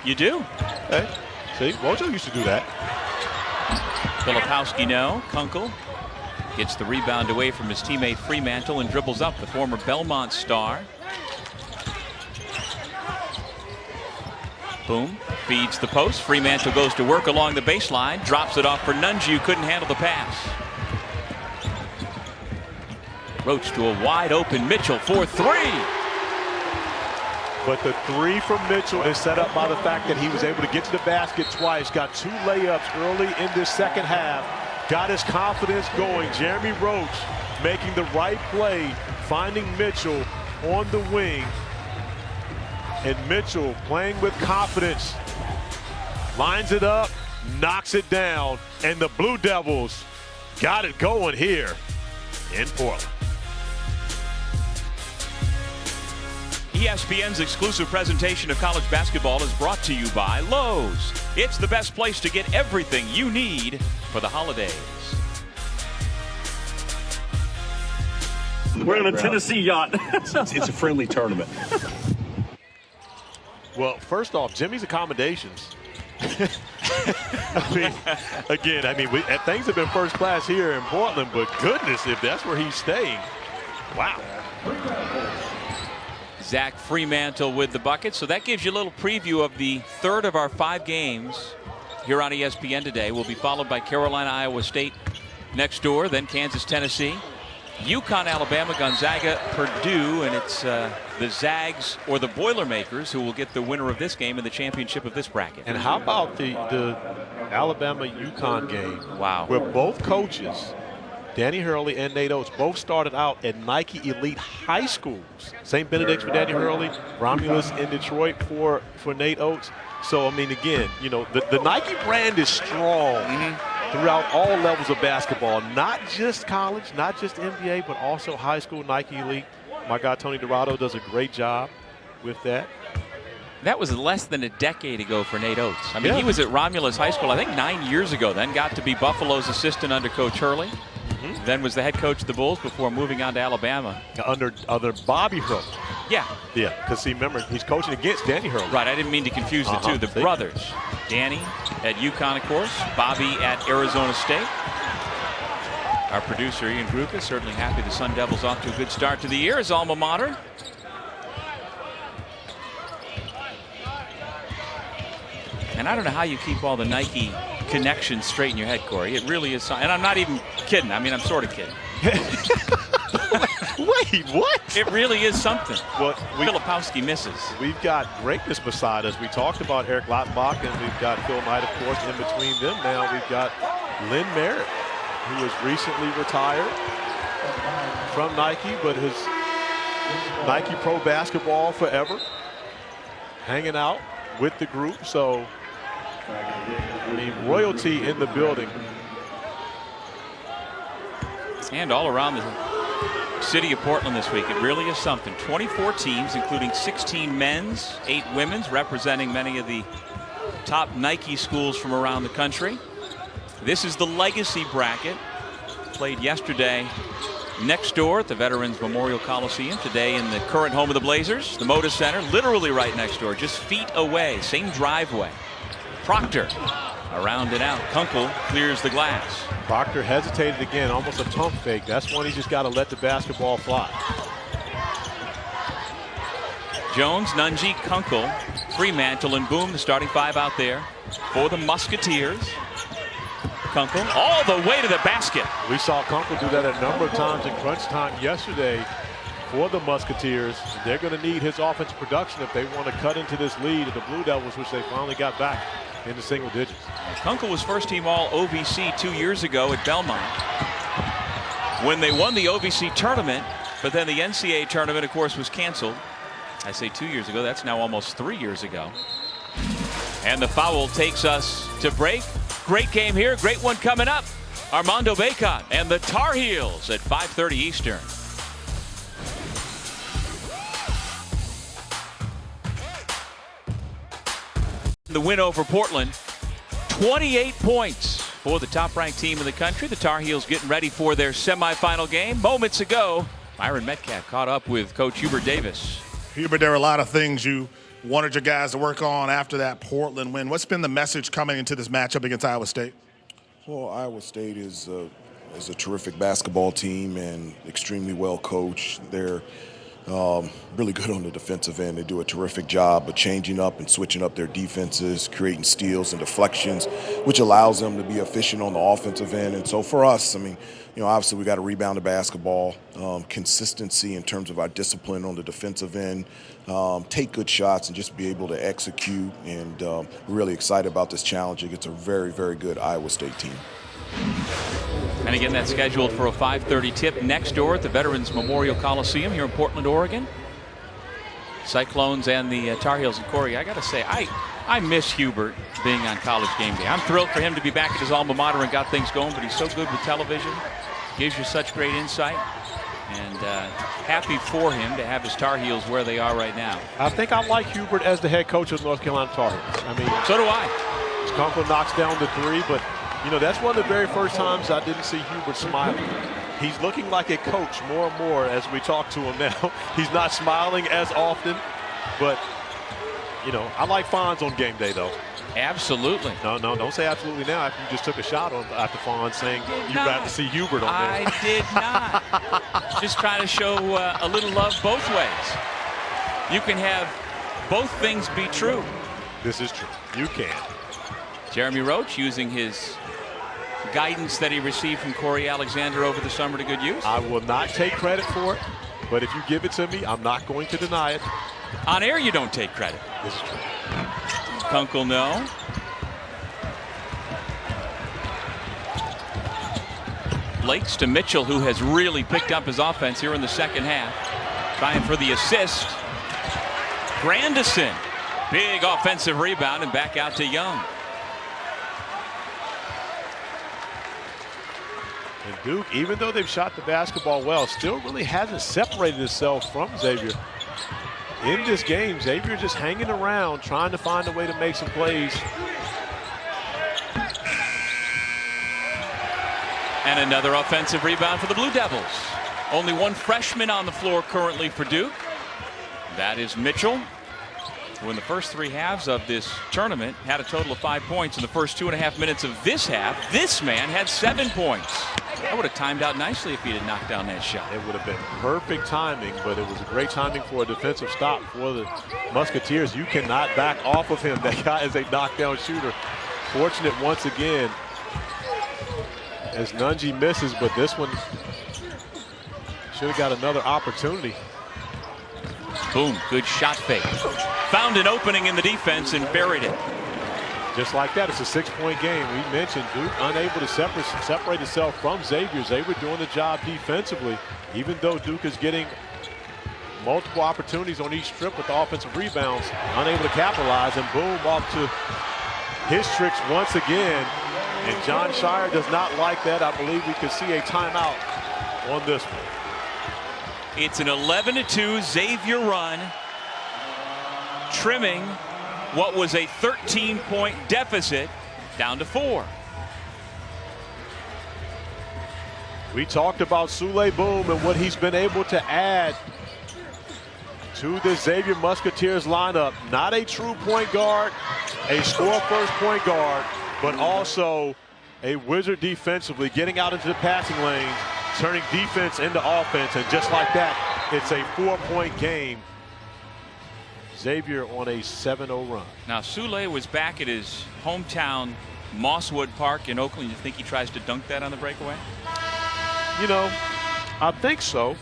S1: You do?
S2: Hey, see, Wojo used to do that.
S1: Filipowski no. Kunkel gets the rebound away from his teammate Fremantle and dribbles up, the former Belmont star. Boom, feeds the post. Fremantle goes to work along the baseline, drops it off for Nunji, who couldn't handle the pass. Roach to a wide open Mitchell for three.
S2: But the three from Mitchell is set up by the fact that he was able to get to the basket twice, got 2 layups early in this second half, got his confidence going. Jeremy Roach making the right play, finding Mitchell on the wing. And Mitchell playing with confidence, lines it up, knocks it down, and the Blue Devils got it going here in Portland.
S1: ESPN's exclusive presentation of college basketball is brought to you by Lowe's. It's the best place to get everything you need for the holidays.
S9: We're in a Tennessee yacht.
S10: It's a friendly tournament.
S2: Well, first off, Jimmy's accommodations. Things have been first class here in Portland, but goodness, if that's where he's staying. Wow.
S1: Zach Fremantle with the bucket. So that gives you a little preview of the third of our 5 games here on ESPN today. We'll be followed by Carolina, Iowa State next door, then Kansas, Tennessee, UConn, Alabama, Gonzaga, Purdue, and it's the Zags or the Boilermakers who will get the winner of this game in the championship of this bracket.
S2: And how about the Alabama-UConn game?
S1: Wow.
S2: Where both coaches, Danny Hurley and Nate Oates, both started out at Nike Elite High Schools. St. Benedict's for Danny Hurley, Romulus in Detroit for Nate Oates. So, again, the Nike brand is strong throughout all levels of basketball, not just college, not just NBA, but also high school Nike Elite. My guy Tony Dorado does a great job with that.
S1: That was less than a decade ago for Nate Oates. He was at Romulus High School, I think 9 years ago, then got to be Buffalo's assistant under Coach Hurley. Then was the head coach of the Bulls before moving on to Alabama.
S2: Under Bobby Hurley.
S1: Yeah.
S2: Yeah, because remember, he's coaching against Danny Hurley.
S1: Right, I didn't mean to confuse the two. The brothers. Danny at UConn, of course. Bobby at Arizona State. Our producer, Ian Grupa, is certainly happy the Sun Devils off to a good start to the year. His alma mater. And I don't know how you keep all the Nike connections straight in your head, Corey. It really is. And I'm not even kidding. I'm sort of kidding.
S2: Wait, what?
S1: It really is something.
S2: Well,
S1: Filipowski misses.
S2: We've got greatness beside us. We talked about Eric Lautenbach, and we've got Phil Knight, of course, in between them. Now we've got Lynn Merritt, who was recently retired from Nike, but his Nike Pro Basketball forever, hanging out with the group. So, royalty in the building.
S1: And all around the city of Portland this week, it really is something. 24 teams, including 16 men's, 8 women's, representing many of the top Nike schools from around the country. This is the legacy bracket. Played yesterday next door at the Veterans Memorial Coliseum. Today in the current home of the Blazers, the Moda Center, literally right next door, just feet away, same driveway. Proctor around and out. Kunkel clears the glass.
S2: Proctor hesitated again, almost a pump fake. That's when he's just got to let the basketball fly.
S1: Jones, Nunji, Kunkel, Fremantle, and Boom, the starting 5 out there for the Musketeers. Kunkel all the way to the basket.
S2: We saw Kunkel do that a number of times in crunch time yesterday for the Musketeers. They're going to need his offensive production if they want to cut into this lead of the Blue Devils, which they finally got back into single digits.
S1: Kunkel was first team all OVC 2 years ago at Belmont when they won the OVC tournament, but then the NCAA tournament, of course, was canceled. I say 2 years ago, that's now almost 3 years ago. And the foul takes us to break. Great game here, great one coming up. Armando Bacot and the Tar Heels at 5:30 Eastern. The win over Portland, 28 points for the top-ranked team in the country. The Tar Heels getting ready for their semifinal game. Moments ago, Myron Metcalf caught up with Coach Hubert Davis.
S11: Hubert, there were a lot of things you wanted your guys to work on after that Portland win. What's been the message coming into this matchup against Iowa State?
S12: Well, Iowa State is a terrific basketball team and extremely well coached. They're Really good on the defensive end. They do a terrific job of changing up and switching up their defenses, creating steals and deflections, which allows them to be efficient on the offensive end. And so for us, I mean, obviously we got to rebound the basketball, consistency in terms of our discipline on the defensive end, take good shots and just be able to execute. And we're really excited about this challenge against a very, very good Iowa State team.
S1: And again, that's scheduled for a 5:30 tip next door at the Veterans Memorial Coliseum here in Portland, Oregon. Cyclones and the Tar Heels. And Corey, I got to say, I miss Hubert being on College Game Day. I'm thrilled for him to be back at his alma mater and got things going, but he's so good with television, gives you such great insight, and happy for him to have his Tar Heels where they are right now.
S2: I think I like Hubert as the head coach of the North Carolina Tar Heels. I mean,
S1: so do I.
S2: His Kunkel knocks down the three, but that's one of the very first times I didn't see Hubert smiling. He's looking like a coach more and more as we talk to him now. He's not smiling as often, but, I like Fonz on game day, though.
S1: Absolutely.
S2: No, don't say absolutely now after you just took a shot at the Fonz saying you'd rather see Hubert on there.
S1: I did not. Just trying to show a little love both ways. You can have both things be true.
S2: This is true. You can.
S1: Jeremy Roach using his guidance that he received from Corey Alexander over the summer to good use.
S2: I will not take credit for it, but if you give it to me, I'm not going to deny it.
S1: On air, you don't take credit.
S2: This is true.
S1: Kunkel, no. Lakes to Mitchell, who has really picked up his offense here in the second half. Trying for the assist. Grandison, big offensive rebound, and back out to Young.
S2: And Duke, even though they've shot the basketball well, still really hasn't separated itself from Xavier. In this game, Xavier just hanging around, trying to find a way to make some plays.
S1: And another offensive rebound for the Blue Devils. Only one freshman on the floor currently for Duke. That is Mitchell, who in the first three halves of this tournament had a total of 5 points. In the first 2.5 minutes of this half, this man had 7 points. That would have timed out nicely if he had knocked down that shot.
S2: It would have been perfect timing, but it was a great timing for a defensive stop for the Musketeers. You cannot back off of him. That guy is a knockdown shooter. Fortunate once again as Nunji misses, but this one should have got another opportunity.
S1: Boom, good shot fake. Found an opening in the defense and buried it.
S2: Just like that, it's a 6-point game. We mentioned Duke unable to separate itself from Xavier. Xavier doing the job defensively, even though Duke is getting multiple opportunities on each trip with the offensive rebounds, unable to capitalize, and boom, off to his tricks once again. And John Shire does not like that. I believe we could see a timeout on this one.
S1: It's an 11-2 Xavier run, trimming what was a 13-point deficit down to 4.
S2: We talked about Sule Boom and what he's been able to add to the Xavier Musketeers lineup. Not a true point guard, a score-first point guard, but also a wizard defensively, getting out into the passing lanes, turning defense into offense, and just like that, it's a 4-point game. Xavier on a 7-0 run.
S1: Now, Sule was back at his hometown Mosswood Park in Oakland. You think he tries to dunk that on the breakaway?
S2: I think so.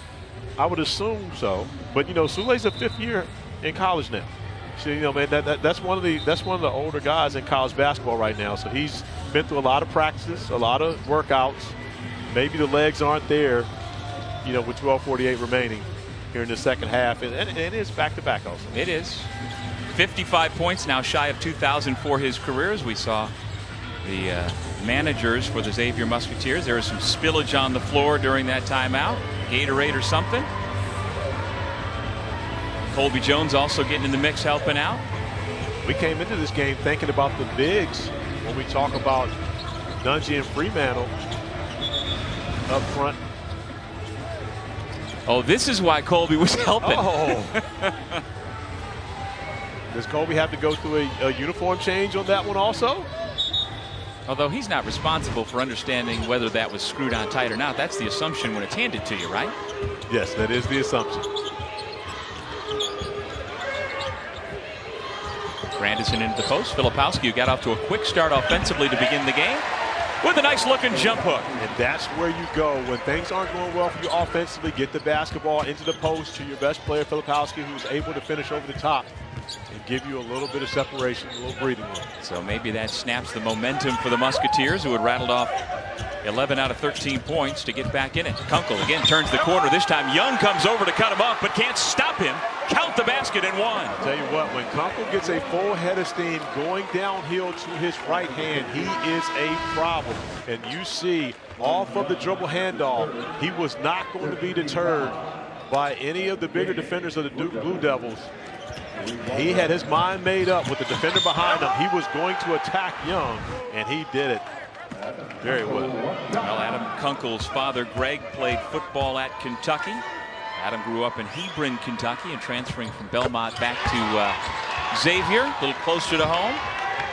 S2: I would assume so. But Sule's a 5th year in college now. So man, that's one of the older guys in college basketball right now. So he's been through a lot of practices, a lot of workouts. Maybe the legs aren't there, with 12:48 remaining here in the second half, and it is back-to-back also.
S1: It is. 55 points, now shy of 2,000 for his career, as we saw the managers for the Xavier Musketeers. There was some spillage on the floor during that timeout, Gatorade or something. Colby Jones also getting in the mix, helping out.
S2: We came into this game thinking about the bigs when we talk about Nunji and Fremantle up front.
S1: Oh, this is why Colby was helping.
S2: Oh. Does Colby have to go through a uniform change on that one also?
S1: Although he's not responsible for understanding whether that was screwed on tight or not. That's the assumption when it's handed to you, right?
S2: Yes, that is the assumption.
S1: Grandison into the post. Filipowski, who got off to a quick start offensively to begin the game, with a nice looking jump hook.
S2: And that's where you go when things aren't going well for you offensively. Get the basketball into the post to your best player, Filipowski, who's able to finish over the top and give you a little bit of separation, a little breathing room.
S1: So maybe that snaps the momentum for the Musketeers, who had rattled off 11 out of 13 points to get back in it. Kunkel again turns the corner. This time Young comes over to cut him off, but can't stop him. Count the basket and one.
S2: I'll tell you what, when Kunkel gets a full head of steam going downhill to his right hand, he is a problem. And you see, off of the dribble handoff, he was not going to be deterred by any of the bigger defenders of the Duke Blue Devils. He had his mind made up with the defender behind him. He was going to attack Young, and he did it very well.
S1: Well, Adam Kunkel's father, Greg, played football at Kentucky. Adam grew up in Hebron, Kentucky, and transferring from Belmont back to Xavier, a little closer to home.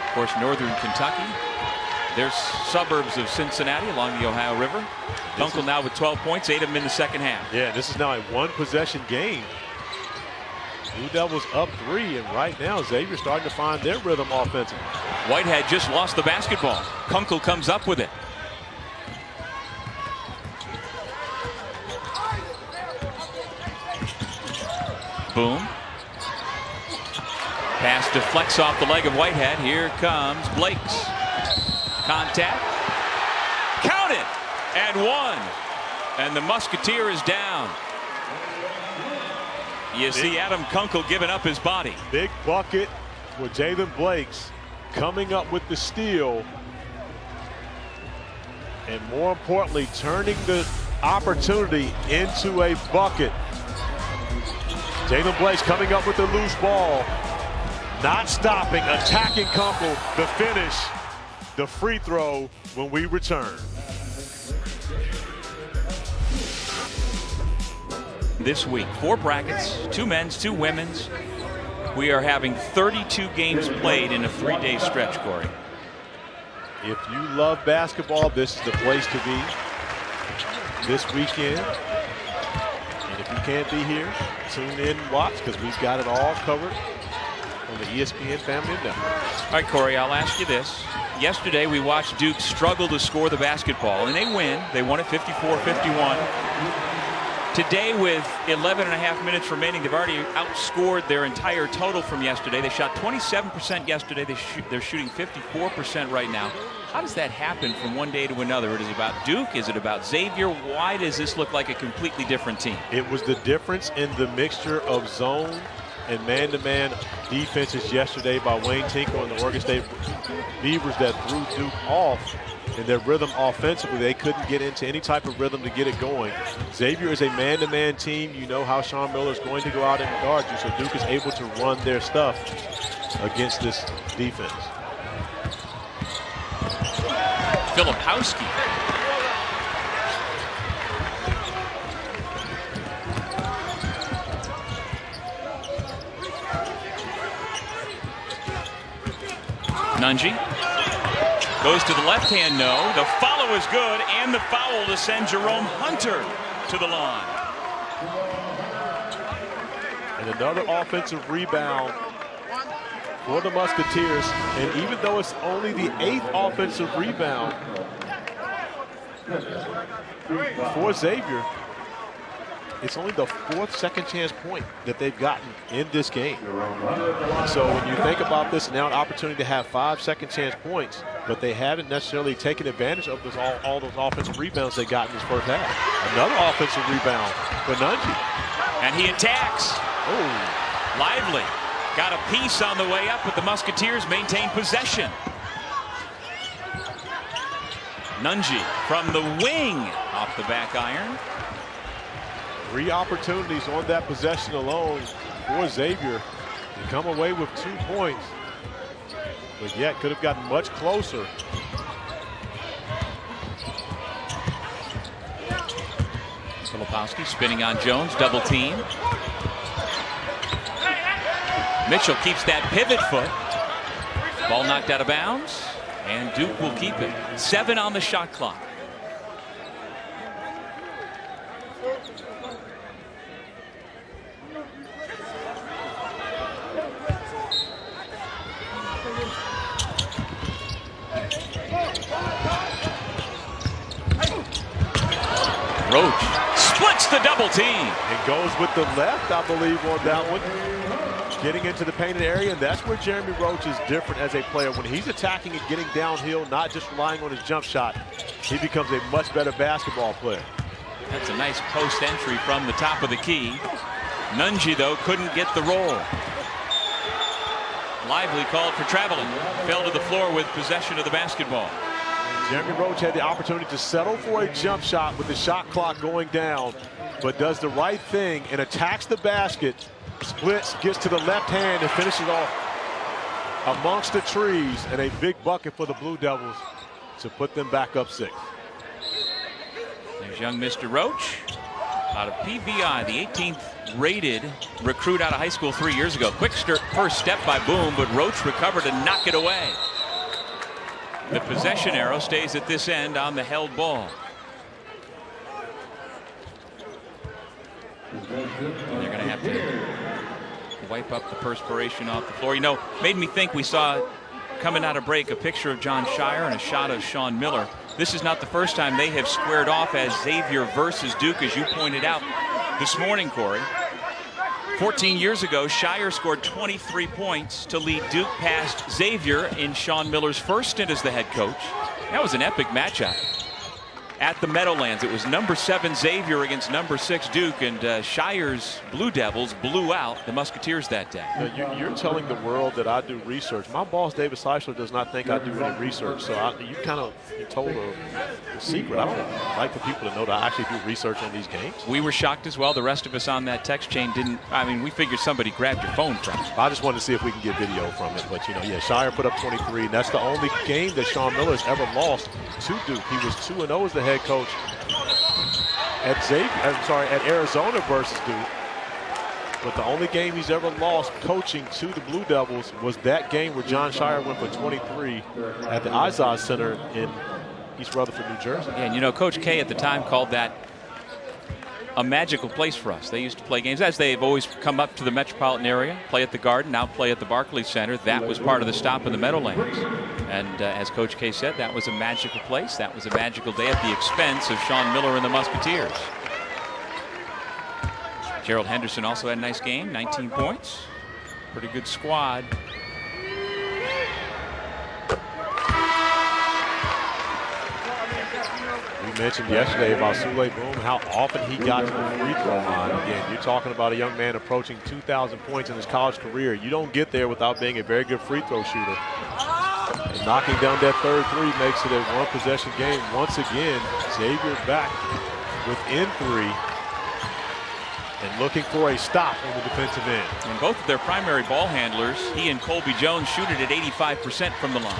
S1: Of course, northern Kentucky. There's suburbs of Cincinnati along the Ohio River. Kunkel now with 12 points, 8 of them in the second half.
S2: Yeah, this is now a one-possession game. Blue Devils up 3, and right now Xavier starting to find their rhythm offensively.
S1: Whitehead just lost the basketball. Kunkel comes up with it. Boom. Pass deflects off the leg of Whitehead. Here comes Blake's. Contact. Count it! And one. And the Musketeer is down. You see Adam Kunkel giving up his body.
S2: Big bucket with Jalen Blake's coming up with the steal. And more importantly, turning the opportunity into a bucket. Jalen Blake's coming up with the loose ball. Not stopping, attacking Kunkel. The finish, the free throw when we return.
S1: This week, 4 brackets, 2 men's, 2 women's. We are having 32 games played in a 3-day stretch, Corey.
S2: If you love basketball, this is the place to be this weekend. And if you can't be here, tune in and watch, because we've got it all covered on the ESPN Family Network.
S1: All right, Corey, I'll ask you this. Yesterday, we watched Duke struggle to score the basketball, and they win. They won it 54-51. Today, with 11 and a half minutes remaining, they've already outscored their entire total from yesterday. They shot 27% yesterday. They're shooting 54% right now. How does that happen from one day to another? Is it about Duke? Is it about Xavier? Why does this look like a completely different team?
S2: It was the difference in the mixture of zone and man-to-man defenses yesterday by Wayne Tinkle and the Oregon State Beavers that threw Duke off in their rhythm offensively. They couldn't get into any type of rhythm to get it going. Xavier is a man-to-man team. You know how Sean Miller is going to go out and guard you, so Duke is able to run their stuff against this defense.
S1: Filipowski. Nunji goes to the left hand, no. The follow is good, and the foul to send Jerome Hunter to the line.
S2: And another offensive rebound for the Musketeers. And even though it's only the 8th offensive rebound for Xavier, it's only the 4th second chance point that they've gotten in this game. So when you think about this, now an opportunity to have 5 second chance points, but they haven't necessarily taken advantage of all those offensive rebounds they got in this first half. Another offensive rebound for Nunji.
S1: And he attacks.
S2: Oh,
S1: Lively. Got a piece on the way up, but the Musketeers maintain possession. Nunji from the wing off the back iron.
S2: 3 opportunities on that possession alone for Xavier to come away with 2 points, but yet could have gotten much closer.
S1: Filipowski spinning on Jones, double team. Mitchell keeps that pivot foot. Ball knocked out of bounds, and Duke will keep it. 7 on the shot clock. Roach splits the double team.
S2: And goes with the left, I believe, on that one. Getting into the painted area, and that's where Jeremy Roach is different as a player. When he's attacking and getting downhill, not just relying on his jump shot, he becomes a much better basketball player.
S1: That's a nice post entry from the top of the key. Nunji, though, couldn't get the roll. Lively called for traveling. Fell to the floor with possession of the basketball.
S2: Jeremy Roach had the opportunity to settle for a jump shot with the shot clock going down, but does the right thing and attacks the basket, splits, gets to the left hand, and finishes off amongst the trees, and a big bucket for the Blue Devils to put them back up 6.
S1: There's young Mr. Roach out of PBI, the 18th rated recruit out of high school 3 years ago. Quick first step by Boom, but Roach recovered and knocked it away. The possession arrow stays at this end on the held ball. And they're going to have to wipe up the perspiration off the floor. You know, made me think we saw coming out of break a picture of John Shire and a shot of Sean Miller. This is not the first time they have squared off as Xavier versus Duke, as you pointed out this morning, Corey. 14 years ago, Shire scored 23 points to lead Duke past Xavier in Sean Miller's first stint as the head coach. That was an epic matchup at the Meadowlands. It was number 7 Xavier against number 6 Duke, and Shire's Blue Devils blew out the Musketeers that day.
S2: You're telling the world that I do research. My boss, David Seisler, does not think I do any research, so you told a secret. I don't like for people to know that I actually do research on these games.
S1: We were shocked as well. The rest of us on that text chain didn't. I mean, we figured somebody grabbed your phone from it.
S2: I just wanted to see if we can get video from it, but yeah, Shire put up 23, and that's the only game that Sean Miller has ever lost to Duke. He was 2-0 as the head coach at Arizona versus Duke. But the only game he's ever lost coaching to the Blue Devils was that game where John Shire went for 23 at the Izod Center in East Rutherford, New Jersey.
S1: Yeah, and you know, Coach K at the time called that a magical place for us. They used to play games, as they've always come up to the metropolitan area, play at the Garden, now play at the Barclays Center. That was part of the stop in the Meadowlands. And as Coach K said, that was a magical place. That was a magical day at the expense of Sean Miller and the Musketeers. Gerald Henderson also had a nice game, 19 points. Pretty good squad.
S2: We mentioned yesterday about Sule Boom, how often he got to the free throw line. Again, you're talking about a young man approaching 2,000 points in his college career. You don't get there without being a very good free throw shooter. And knocking down that third three makes it a one-possession game. Once again, Xavier back within 3 and looking for a stop on the defensive end.
S1: And both of their primary ball handlers, he and Colby Jones, shoot it at 85% from the line.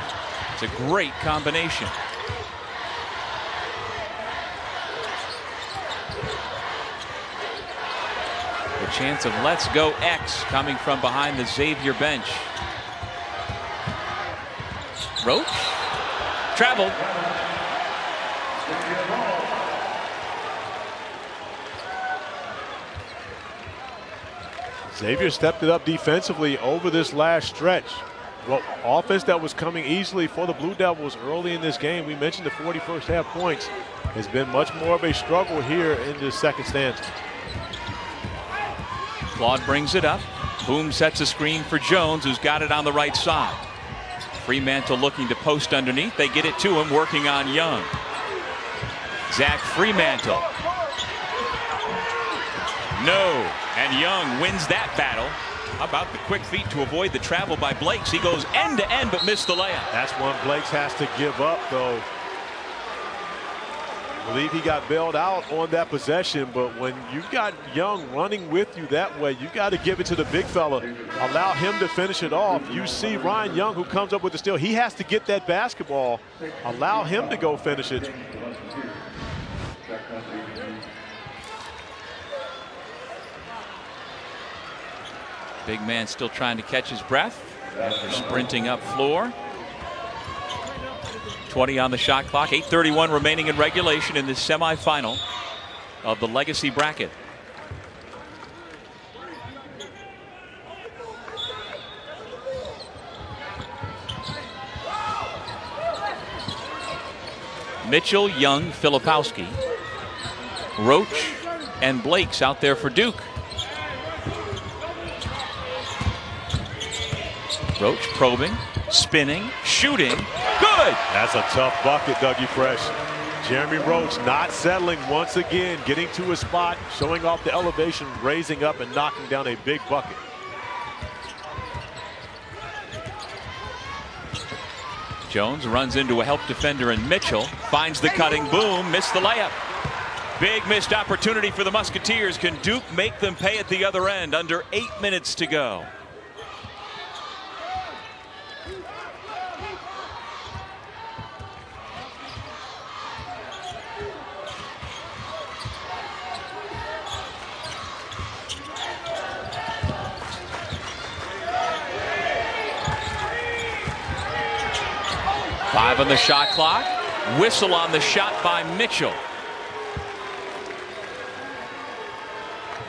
S1: It's a great combination. The chance of Let's Go X coming from behind the Xavier bench. Roach traveled.
S2: Xavier stepped it up defensively over this last stretch. Well, offense that was coming easily for the Blue Devils early in this game. We mentioned the 41st half points has been much more of a struggle here in this second stanza.
S1: Claude brings it up. Boom sets a screen for Jones, who's got it on the right side. Fremantle looking to post underneath. They get it to him, working on Young. Zach Fremantle. No, and Young wins that battle. How about the quick feet to avoid the travel by Blakes? He goes end to end, but missed the layup.
S2: That's one Blakes has to give up, though. I believe he got bailed out on that possession, but when you've got Young running with you that way, you got to give it to the big fella. Allow him to finish it off. You see Ryan Young, who comes up with the steal. He has to get that basketball. Allow him to go finish it.
S1: Big man still trying to catch his breath after sprinting up floor. 20 on the shot clock, 8:31 remaining in regulation in this semifinal of the Legacy bracket. Mitchell, Young, Filipowski. Roach and Blake's out there for Duke. Roach probing, spinning, shooting. Good!
S2: That's a tough bucket, Dougie Fresh. Jeremy Roach not settling once again, getting to his spot, showing off the elevation, raising up and knocking down a big bucket.
S1: Jones runs into a help defender in Mitchell, finds the cutting, boom, missed the layup. Big missed opportunity for the Musketeers. Can Duke make them pay at the other end? Under 8 minutes to go. Five on the shot clock. Whistle on the shot by Mitchell.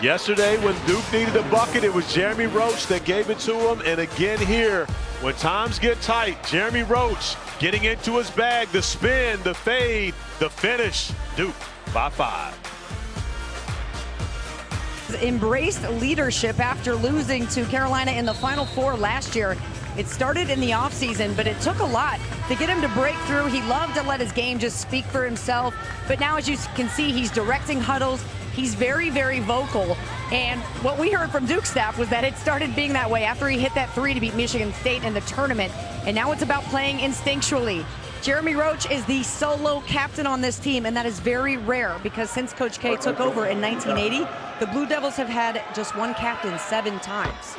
S2: Yesterday, when Duke needed a bucket, it was Jeremy Roach that gave it to him. And again here, when times get tight, Jeremy Roach getting into his bag, the spin, the fade, the finish. Duke by 5.
S3: Embraced leadership after losing to Carolina in the Final Four last year. It started in the offseason, but it took a lot to get him to break through. He loved to let his game just speak for himself. But now, as you can see, he's directing huddles. He's very, very vocal. And what we heard from Duke's staff was that it started being that way after he hit that three to beat Michigan State in the tournament. And now it's about playing instinctually. Jeremy Roach is the solo captain on this team, and that is very rare because since Coach K took over in 1980, the Blue Devils have had just one captain 7 times.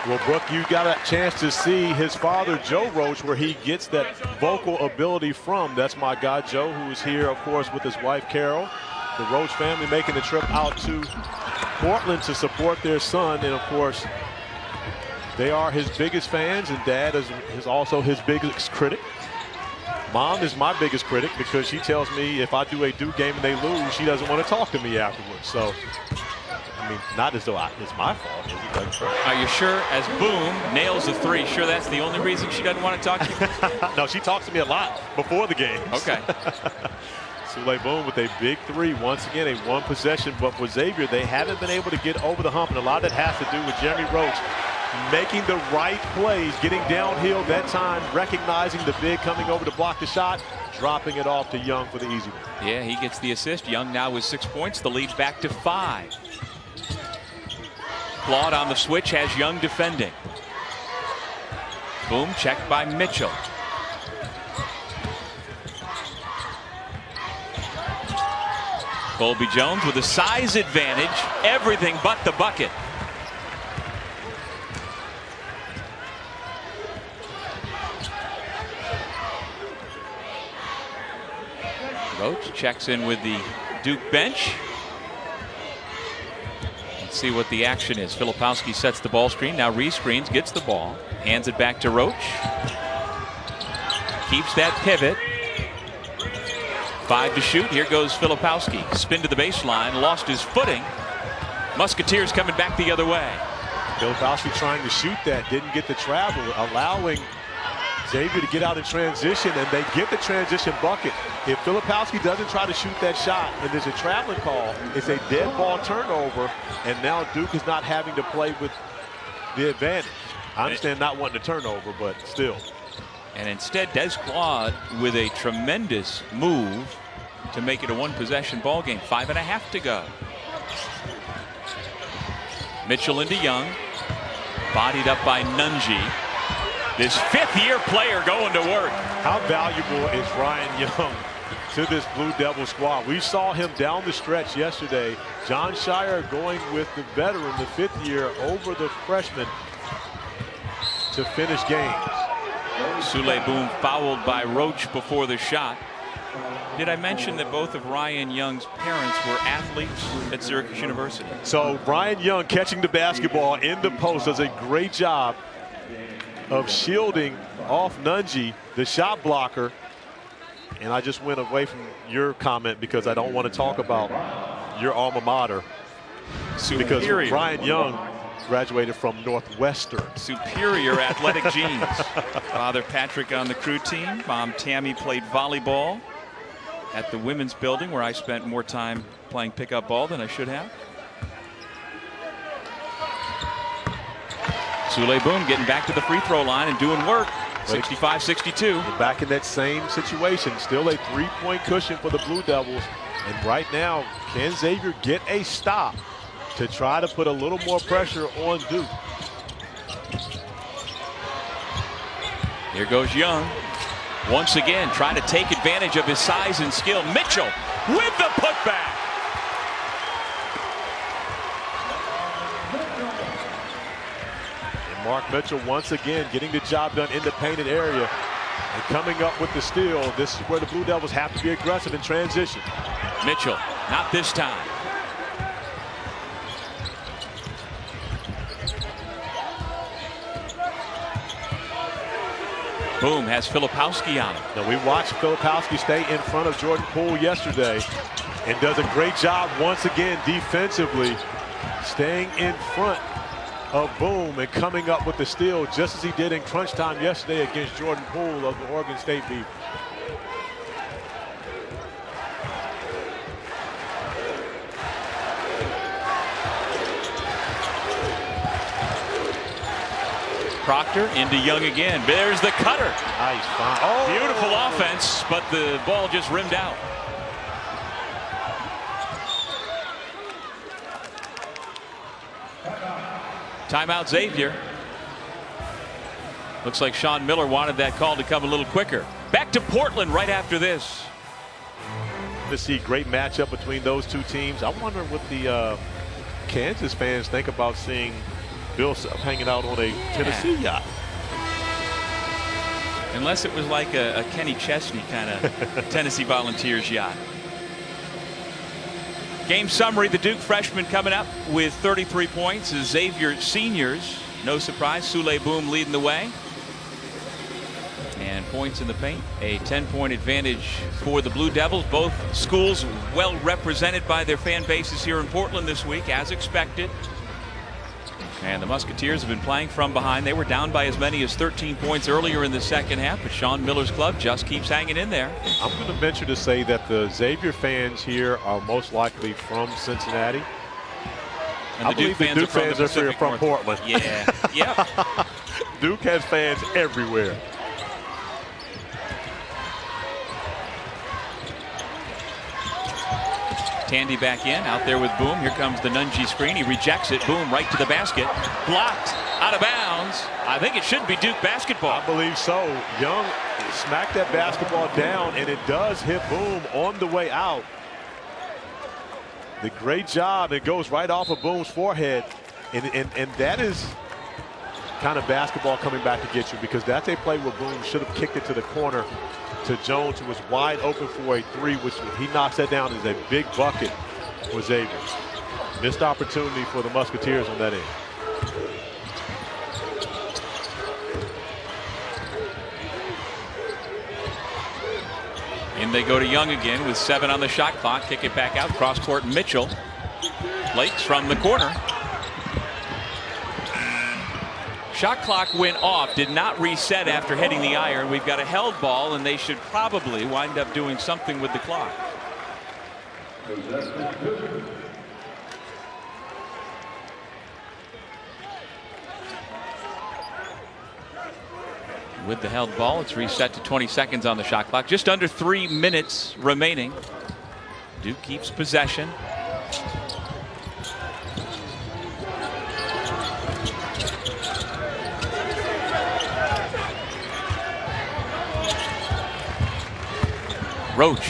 S2: Well, Brooke, you got a chance to see his father, Joe Roach, where he gets that vocal ability from. That's my guy, Joe, who is here, of course, with his wife, Carol. The Roach family making the trip out to Portland to support their son. And, of course, they are his biggest fans, and Dad is also his biggest critic. Mom is my biggest critic because she tells me if I do a Duke game and they lose, she doesn't want to talk to me afterwards. So, I mean, not as though it's my fault.
S1: Are you sure? As Boom nails the three, sure that's the only reason she doesn't want to talk to you?
S2: No, she talks to me a lot before the game.
S1: Okay.
S2: Sule Boom with a big three. Once again, a one possession. But for Xavier, they haven't been able to get over the hump. And a lot of that has to do with Jeremy Roach making the right plays, getting downhill that time, recognizing the big coming over to block the shot, dropping it off to Young for the easy one.
S1: Yeah, he gets the assist. Young now with 6 points. The lead back to 5. Claude on the switch has Young defending. Boom, checked by Mitchell. Colby Jones with a size advantage. Everything but the bucket. Roach checks in with the Duke bench. Let's see what the action is. Filipowski sets the ball screen. Now rescreens, gets the ball, hands it back to Roach. Keeps that pivot. 5 to shoot. Here goes Filipowski. Spin to the baseline. Lost his footing. Musketeers coming back the other way.
S2: Filipowski trying to shoot that. Didn't get the travel. Allowing Xavier to get out in transition, and they get the transition bucket. If Filipowski doesn't try to shoot that shot and there's a traveling call, it's a dead ball turnover, and now Duke is not having to play with the advantage. I understand not wanting to turnover, but still.
S1: And instead, Des Claude with a tremendous move to make it a one-possession ball game. 5.5 to go. Mitchell into Young. Bodied up by Nunji. This 5th-year player going to work.
S2: How valuable is Ryan Young to this Blue Devil squad? We saw him down the stretch yesterday. John Shire going with the veteran, the 5th year, over the freshman to finish games.
S1: Sule Boom fouled by Roach before the shot. Did I mention that both of Ryan Young's parents were athletes at Syracuse University?
S2: So Ryan Young catching the basketball in the post does a great job of shielding off Nunji, the shot blocker. And I just went away from your comment because I don't want to talk about your alma mater.
S1: Superior.
S2: Because Ryan Young graduated from Northwestern.
S1: Superior athletic genes. Father Patrick on the crew team. Mom Tammy played volleyball. at the women's building, where I spent more time playing pickup ball than I should have. Sule Boom getting back to the free throw line and doing work. 65-62.
S2: Back in that same situation. Still a 3-point cushion for the Blue Devils. And right now, can Xavier get a stop to try to put a little more pressure on Duke?
S1: Here goes Young. Once again, trying to take advantage of his size and skill. Mitchell with the putback.
S2: And Mark Mitchell once again getting the job done in the painted area and coming up with the steal. This is where the Blue Devils have to be aggressive in transition.
S1: Mitchell, not this time. Boom has Filipowski on him.
S2: Now, we watched Filipowski stay in front of Jordan Poole yesterday and does a great job once again defensively, staying in front of Boom and coming up with the steal, just as he did in crunch time yesterday against Jordan Poole of the Oregon State Beavers.
S1: Proctor into Young again. There's the cutter.
S2: Nice. Oh.
S1: Beautiful offense, but the ball just rimmed out. Timeout Xavier. Looks like Sean Miller wanted that call to come a little quicker. Back to Portland right after this.
S2: To see great matchup between those two teams. I wonder what the Kansas fans think about seeing Bill hanging out on a Tennessee yacht.
S1: Unless it was like a Kenny Chesney kind of Tennessee Volunteers yacht. Game summary, the Duke freshmen coming up with 33 points. As Xavier seniors, no surprise, Sule Boom leading the way. And points in the paint, a 10-point advantage for the Blue Devils. Both schools well represented by their fan bases here in Portland this week, as expected. And the Musketeers have been playing from behind. They were down by as many as 13 points earlier in the second half, but Sean Miller's club just keeps hanging in there.
S2: I'm going to venture to say that the Xavier fans here are most likely from Cincinnati.
S1: And the Duke fans are
S2: from Portland.
S1: Yeah, yep.
S2: Duke has fans everywhere.
S1: Tandy back in, out there with Boom. Here comes the Nunji screen. He rejects it. Boom right to the basket. Blocked, out of bounds. I think it should be Duke basketball.
S2: I believe so. Young smacked that basketball down, and it does hit Boom on the way out. The great job. It goes right off of Boom's forehead. And that is kind of basketball coming back to get you, because that's a play where Boom should have kicked it to the corner to Jones, who was wide open for a three, which he knocks that down as a big bucket for Xavier. Missed opportunity for the Musketeers on that end.
S1: In they go to Young again with 7 on the shot clock. Kick it back out. Cross court Mitchell. Lakes from the corner. Shot clock went off, did not reset after hitting the iron. We've got a held ball, and they should probably wind up doing something with the clock. With the held ball, it's reset to 20 seconds on the shot clock. Just under 3 minutes remaining. Duke keeps possession. Roach.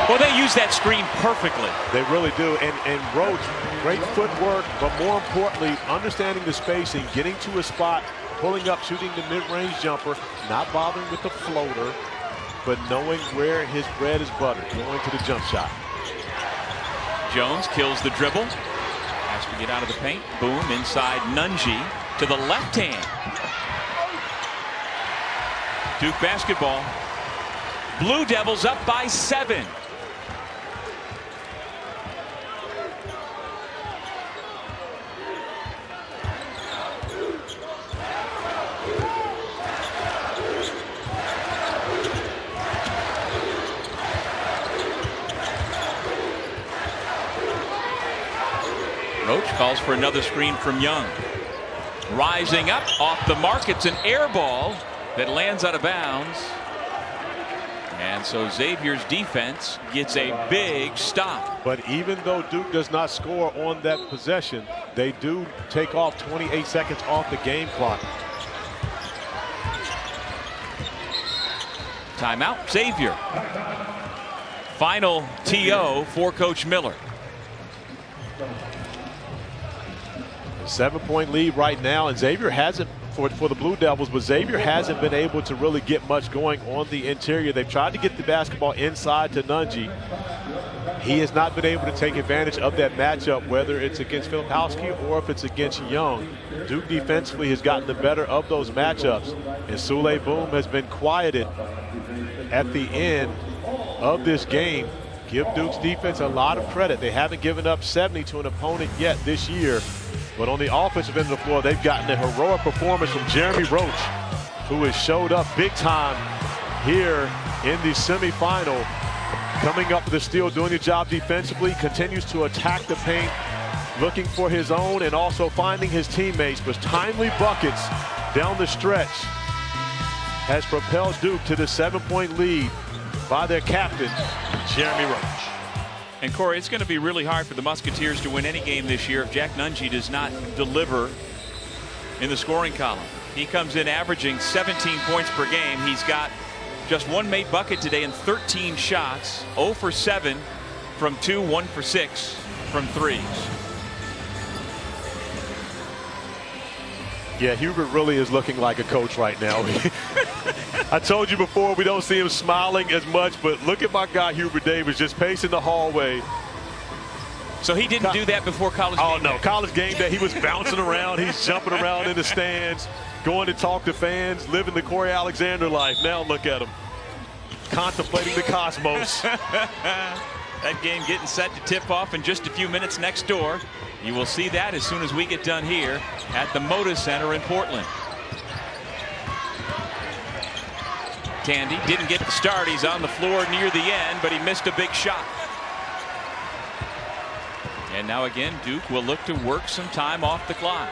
S1: Well, they use that screen perfectly.
S2: They really do. And Roach, great footwork, but more importantly, understanding the spacing, getting to a spot, pulling up, shooting the mid-range jumper, not bothering with the floater, but knowing where his bread is buttered, going to the jump shot.
S1: Jones kills the dribble. Has to get out of the paint. Boom, inside Nunji to the left hand. Duke basketball. Blue Devils up by 7. Roach calls for another screen from Young. Rising up off the mark. It's an air ball that lands out of bounds. And so Xavier's defense gets a big stop.
S2: But even though Duke does not score on that possession, they do take off 28 seconds off the game clock.
S1: Timeout, Xavier. Final TO for Coach Miller.
S2: A 7-point lead right now, and Xavier hasn't, for the Blue Devils, but Xavier hasn't been able to really get much going on the interior. They've tried to get the basketball inside to Nunji. He has not been able to take advantage of that matchup, whether it's against Filipowski or if it's against Young. Duke defensively has gotten the better of those matchups, and Sule Boom has been quieted at the end of this game. Give Duke's defense a lot of credit. They haven't given up 70 to an opponent yet this year. But on the offensive end of the floor, they've gotten a heroic performance from Jeremy Roach, who has showed up big time here in the semifinal. Coming up with the steal, doing the job defensively, continues to attack the paint, looking for his own and also finding his teammates. But timely buckets down the stretch has propelled Duke to the 7-point lead by their captain, Jeremy Roach.
S1: And Corey, it's going to be really hard for the Musketeers to win any game this year if Jack Nunji does not deliver in the scoring column. He comes in averaging 17 points per game. He's got just one made bucket today and 13 shots, 0 for 7 from 2, 1 for 6 from 3s.
S2: Yeah, Hubert really is looking like a coach right now. I told you before, we don't see him smiling as much, but look at my guy Hubert Davis just pacing the hallway.
S1: So he didn't do that before college game day?
S2: Oh, no. College game day, he was bouncing around. He's jumping around in the stands, going to talk to fans, living the Corey Alexander life. Now look at him, contemplating the cosmos.
S1: That game getting set to tip off in just a few minutes next door. You will see that as soon as we get done here at the Moda Center in Portland. Tandy didn't get the start. He's on the floor near the end, but he missed a big shot. And now again, Duke will look to work some time off the clock.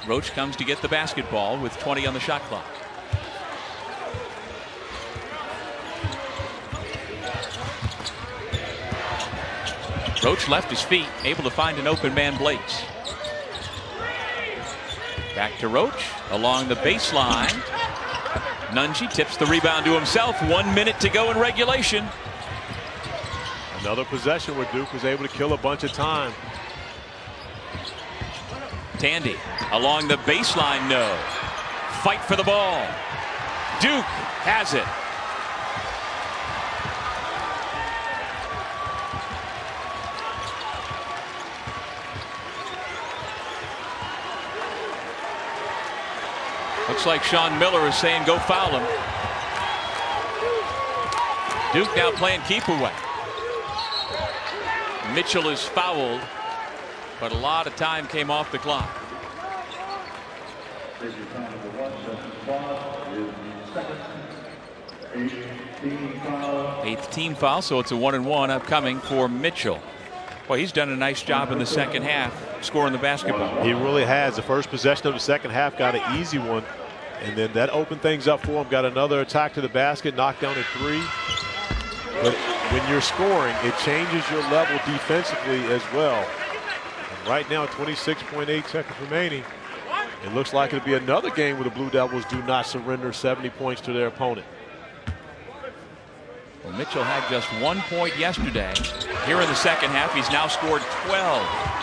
S1: Roach comes to get the basketball with 20 on the shot clock. Roach left his feet, able to find an open man, Blakes. Back to Roach along the baseline. Nunji tips the rebound to himself. 1 minute to go in regulation.
S2: Another possession where Duke was able to kill a bunch of time.
S1: Tandy along the baseline, no. Fight for the ball. Duke has it. Looks like Sean Miller is saying go foul him. Duke now playing keep away. Mitchell is fouled, but a lot of time came off the clock. Eighth team foul, so it's a 1-and-1 upcoming for Mitchell. Boy, he's done a nice job in the second half scoring the basketball.
S2: He really has. The first possession of the second half got an easy one, and then that opened things up for him. Got another attack to the basket, knocked down a 3. But when you're scoring, it changes your level defensively as well. And right now, 26.8 seconds remaining. It looks like it'll be another game where the Blue Devils do not surrender 70 points to their opponent.
S1: Well, Mitchell had just 1 point yesterday. Here in the second half, he's now scored 12.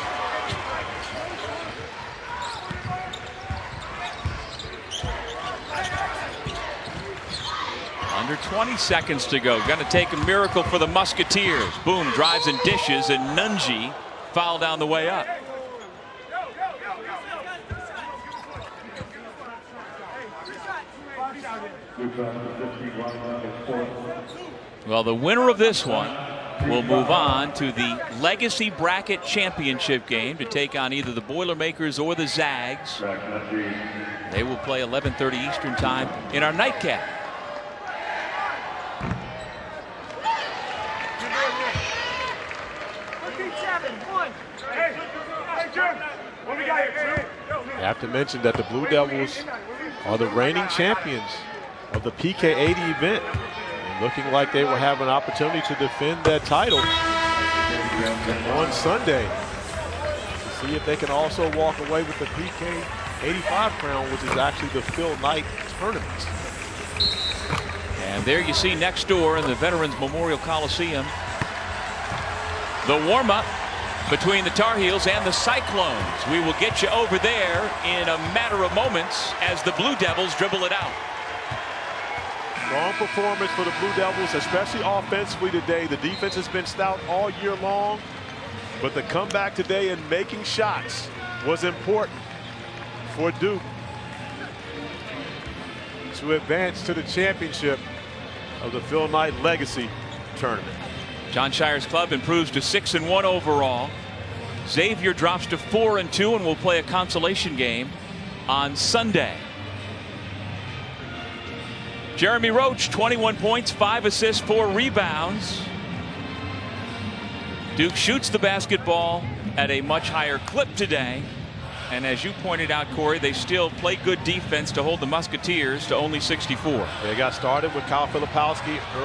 S1: Under 20 seconds to go. Going to take a miracle for the Musketeers. Boom, drives and dishes, and Nunji fouled down the way up. Well, the winner of this one will move on to the Legacy Bracket Championship game to take on either the Boilermakers or the Zags. They will play 11:30 Eastern Time in our nightcap.
S2: have to mention that the Blue Devils are the reigning champions of the PK80 event. And looking like they will have an opportunity to defend that title on Sunday. To see if they can also walk away with the PK85 crown, which is actually the Phil Knight tournament.
S1: And there you see next door in the Veterans Memorial Coliseum the warm-up between the Tar Heels and the Cyclones. We will get you over there in a matter of moments as the Blue Devils dribble it out.
S2: Strong performance for the Blue Devils, especially offensively today. The defense has been stout all year long, but the comeback today and making shots was important for Duke to advance to the championship of the Phil Knight Legacy Tournament.
S1: John Shire's club improves to 6-1 overall. Xavier drops to 4-2 and will play a consolation game on Sunday. Jeremy Roach, 21 points, 5 assists, 4 rebounds. Duke shoots the basketball at a much higher clip today. And as you pointed out, Corey, they still play good defense to hold the Musketeers to only 64.
S2: They got started with Kyle Filipowski early.